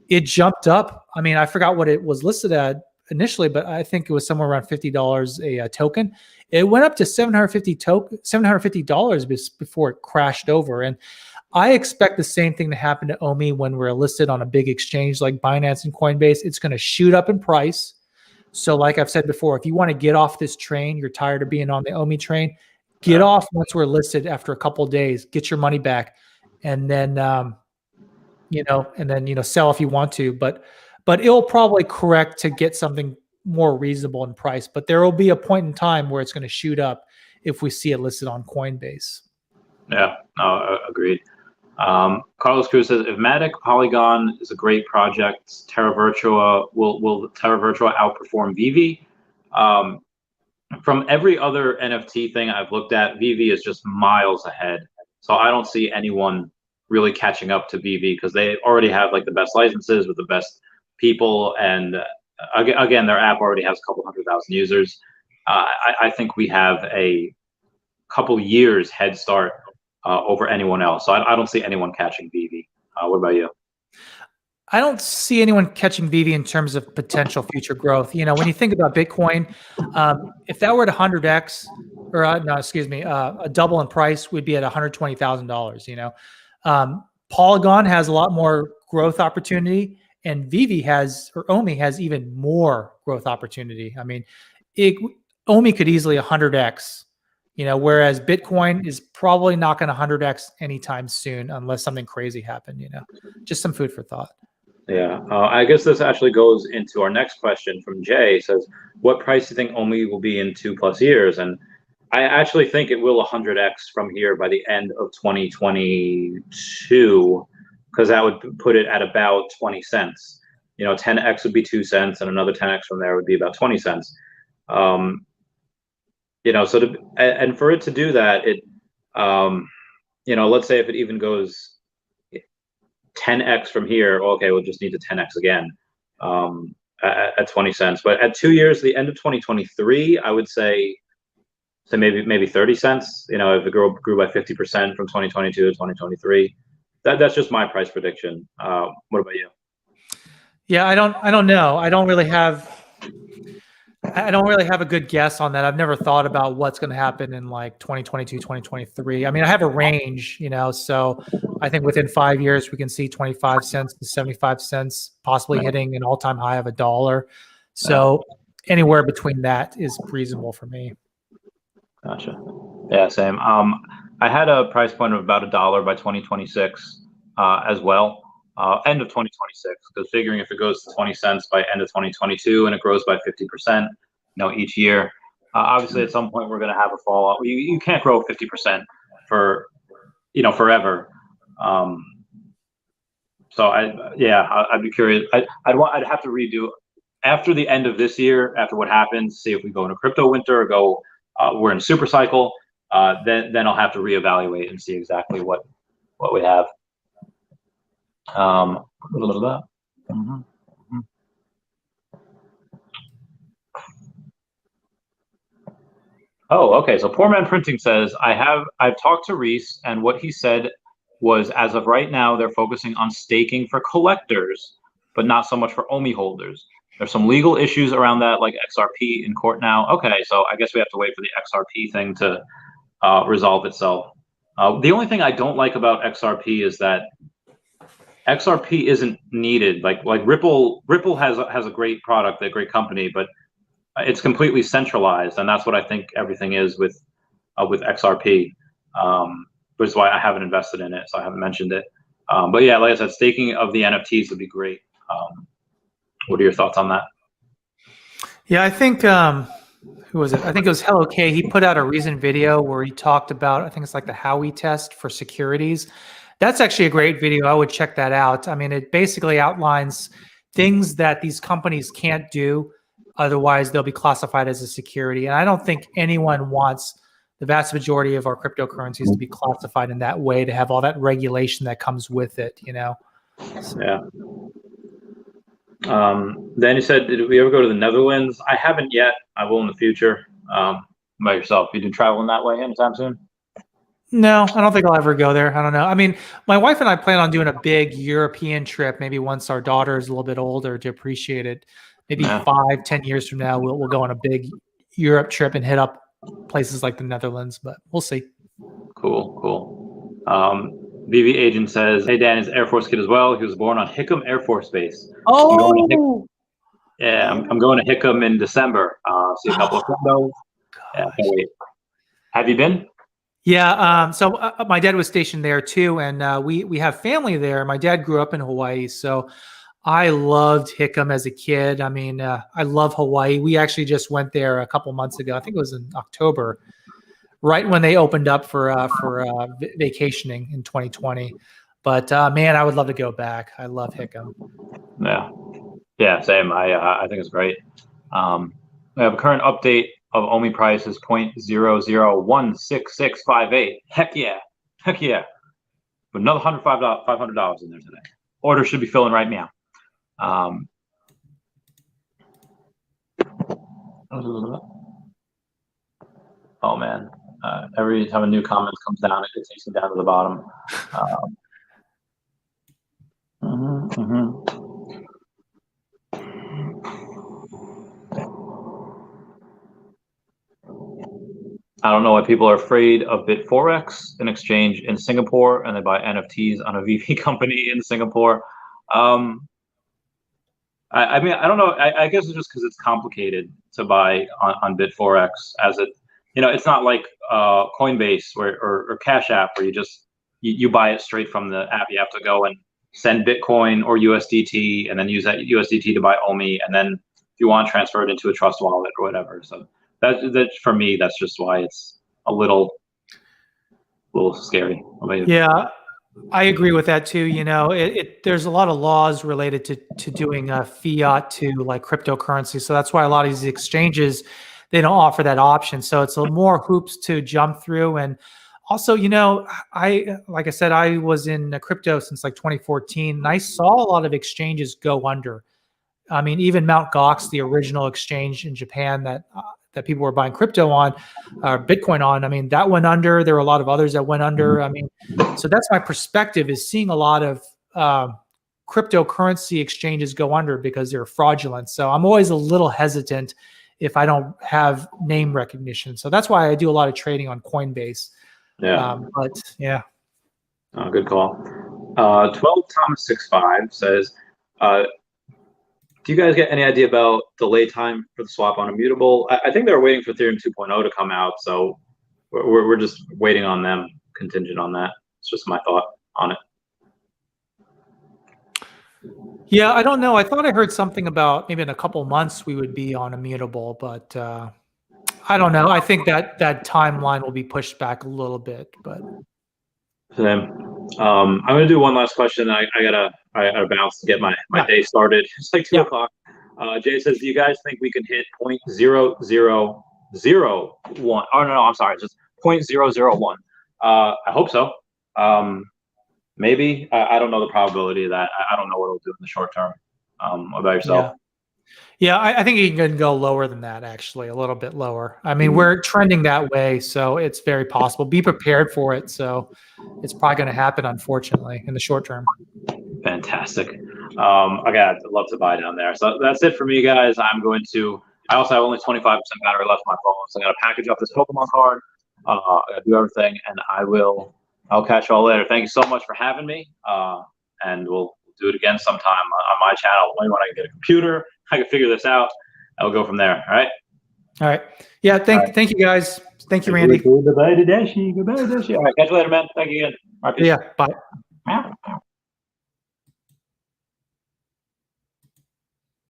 it jumped up. I mean, I forgot what it was listed at initially, but I think it was somewhere around $50 a token. It went up to $750 before it crashed over. And I expect the same thing to happen to OMI when we're listed on a big exchange like Binance and Coinbase. It's going to shoot up in price. So like I've said before, if you want to get off this train, you're tired of being on the OMI train, get off once we're listed after a couple of days, get your money back. And then and then sell if you want to, but it'll probably correct to get something more reasonable in price. But there will be a point in time where it's going to shoot up if we see it listed on Coinbase. Yeah, no, agreed. Carlos Cruz says, if Matic Polygon is a great project, Terra Virtua will Terra Virtua outperform Vivi? From every other NFT thing I've looked at, Vivi is just miles ahead. So I don't see anyone really catching up to Vivi because they already have like the best licenses with the best people, and again, their app already has a couple 100,000 users. I think we have a couple years head start over anyone else. So I don't see anyone catching Vivi. What about you? I don't see anyone catching Vivi in terms of potential future growth. When you think about Bitcoin, if that were at 100x, or no, excuse me, a double in price, we'd be at $120,000. Polygon has a lot more growth opportunity, and Vivi or Omi has even more growth opportunity. I mean, Omi could easily 100x, whereas Bitcoin is probably not going to 100x anytime soon unless something crazy happened. Just some food for thought. Yeah, I guess this actually goes into our next question from Jay. It says, what price do you think Omi will be in 2+ years? And I actually think it will 100x from here by the end of 2022, because that would put it at about 20 cents. 10x would be 2 cents, and another 10x from there would be about 20 cents. So and for it to do that, let's say if it even goes 10x from here, okay, we'll just need to 10x again at 20 cents. But at 2 years, the end of 2023, I would say maybe 30 cents. If it grew by 50% from 2022 to 2023, that's just my price prediction. What about you? Yeah, I don't know. I don't really have a good guess on that. I've never thought about what's going to happen in like 2022, 2023. I mean, I have a range, so I think within 5 years we can see 25 cents to 75 cents, possibly hitting an all-time high of $1. So anywhere between that is reasonable for me. Gotcha. Yeah, same. I had a price point of about $1 by 2026 as well. End of 2026, because figuring if it goes to 20 cents by end of 2022 and it grows by 50%, each year, obviously at some point we're going to have a fall off. You can't grow 50% for, forever. So I'd be curious. I'd have to redo after the end of this year, after what happens, see if we go into crypto winter or we're in a super cycle. Then I'll have to reevaluate and see exactly what we have. Oh, okay. So Poor Man Printing says, I've talked to Reese, and what he said was, as of right now, they're focusing on staking for collectors, but not so much for Omi holders. There's some legal issues around that, like XRP in court now. Okay, so I guess we have to wait for the XRP thing to resolve itself. The only thing I don't like about XRP is that XRP isn't needed. Like Ripple has a great product, a great company, but it's completely centralized, and that's what I think everything is with XRP. Which is why I haven't invested in it, so I haven't mentioned it. But yeah, like I said, staking of the NFTs would be great. What are your thoughts on that? Yeah, I think who was it? I think it was Hello K. He put out a recent video where he talked about, I think it's like the Howey test for securities. That's actually a great video. I would check that out. I mean, it basically outlines things that these companies can't do, otherwise they'll be classified as a security. And I don't think anyone wants the vast majority of our cryptocurrencies to be classified in that way, to have all that regulation that comes with it, So. Yeah. Then you said, did we ever go to the Netherlands? I haven't yet. I will in the future. By yourself, you do traveling that way anytime soon? No, I don't think I'll ever go there. I don't know. I mean, my wife and I plan on doing a big European trip, maybe once our daughter is a little bit older, to appreciate it. Maybe 5-10 years from now, we'll go on a big Europe trip and hit up places like the Netherlands, but we'll see. Cool. VV Agent says, hey, Dan is Air Force kid as well. He was born on Hickam Air Force Base. Oh! I'm going to Hickam in December. See a couple of windows. Yeah, can't wait. Have you been? Yeah. So my dad was stationed there too, and we have family there. My dad grew up in Hawaii, so I loved Hickam as a kid. I mean, I love Hawaii. We actually just went there a couple months ago. I think it was in October, right when they opened up for vacationing in 2020. But man, I would love to go back. I love Hickam. Yeah, same. I think it's great. We have a current update of OMI price is 0.00166658. Heck yeah. But another $500 in there today. Order should be filling right now. Oh man. Every time a new comment comes down, it takes me down to the bottom. I don't know why people are afraid of BitForex, an exchange in Singapore, and they buy NFTs on a VP company in Singapore. I mean, I don't know. I guess it's just because it's complicated to buy on BitForex, as it, it's not like Coinbase or Cash App where you buy it straight from the app. You have to go and send Bitcoin or USDT, and then use that USDT to buy OMI, and then if you want, transfer it into a trust wallet or whatever. So that for me, that's just why it's a little scary. Yeah, I agree with that too. There's a lot of laws related to doing fiat to like cryptocurrency. So that's why a lot of these exchanges, they don't offer that option. So it's a more hoops to jump through. And also, like I said, I was in crypto since like 2014, and I saw a lot of exchanges go under. I mean, even Mt. Gox, the original exchange in Japan that people were buying crypto on, Bitcoin on. I mean, that went under. There were a lot of others that went under. I mean, so that's my perspective, is seeing a lot of cryptocurrency exchanges go under because they're fraudulent. So I'm always a little hesitant if I don't have name recognition. So that's why I do a lot of trading on Coinbase. Yeah. But yeah. Good call. 12 Thomas 65 says, do you guys get any idea about delay time for the swap on Immutable? I think they're waiting for Ethereum 2.0 to come out, so we're just waiting on them, contingent on that. It's just my thought on it. Yeah, I don't know. I thought I heard something about maybe in a couple months we would be on Immutable, but I don't know. I think that timeline will be pushed back a little bit, but. Same. I'm gonna do one last question. I gotta bounce to get my day started. It's like 2 o'clock. Jay says, do you guys think we can hit 0.0001? Oh no, I'm sorry, it's just 0.001. I hope so. Maybe. I don't know the probability of that. I don't know what it'll do in the short term. What about yourself? Yeah, I think you can go lower than that, actually, a little bit lower. I mean, we're trending that way, so it's very possible. Be prepared for it. So it's probably going to happen, unfortunately, in the short term. Fantastic. Again, I'd love to buy down there. So that's it for me, guys. I also have only 25% battery left on my phone, so I'm going to package up this Pokemon card. I gotta do everything, and I'll catch you all later. Thank you so much for having me, and we'll do it again sometime on my channel when I can get a computer. I can figure this out. I'll go from there. All right. Yeah. Thank you, guys. Thank you, Randy. Goodbye, Dashi. All right. Catch you later, man. Thank you again. Yeah. Bye. Yeah.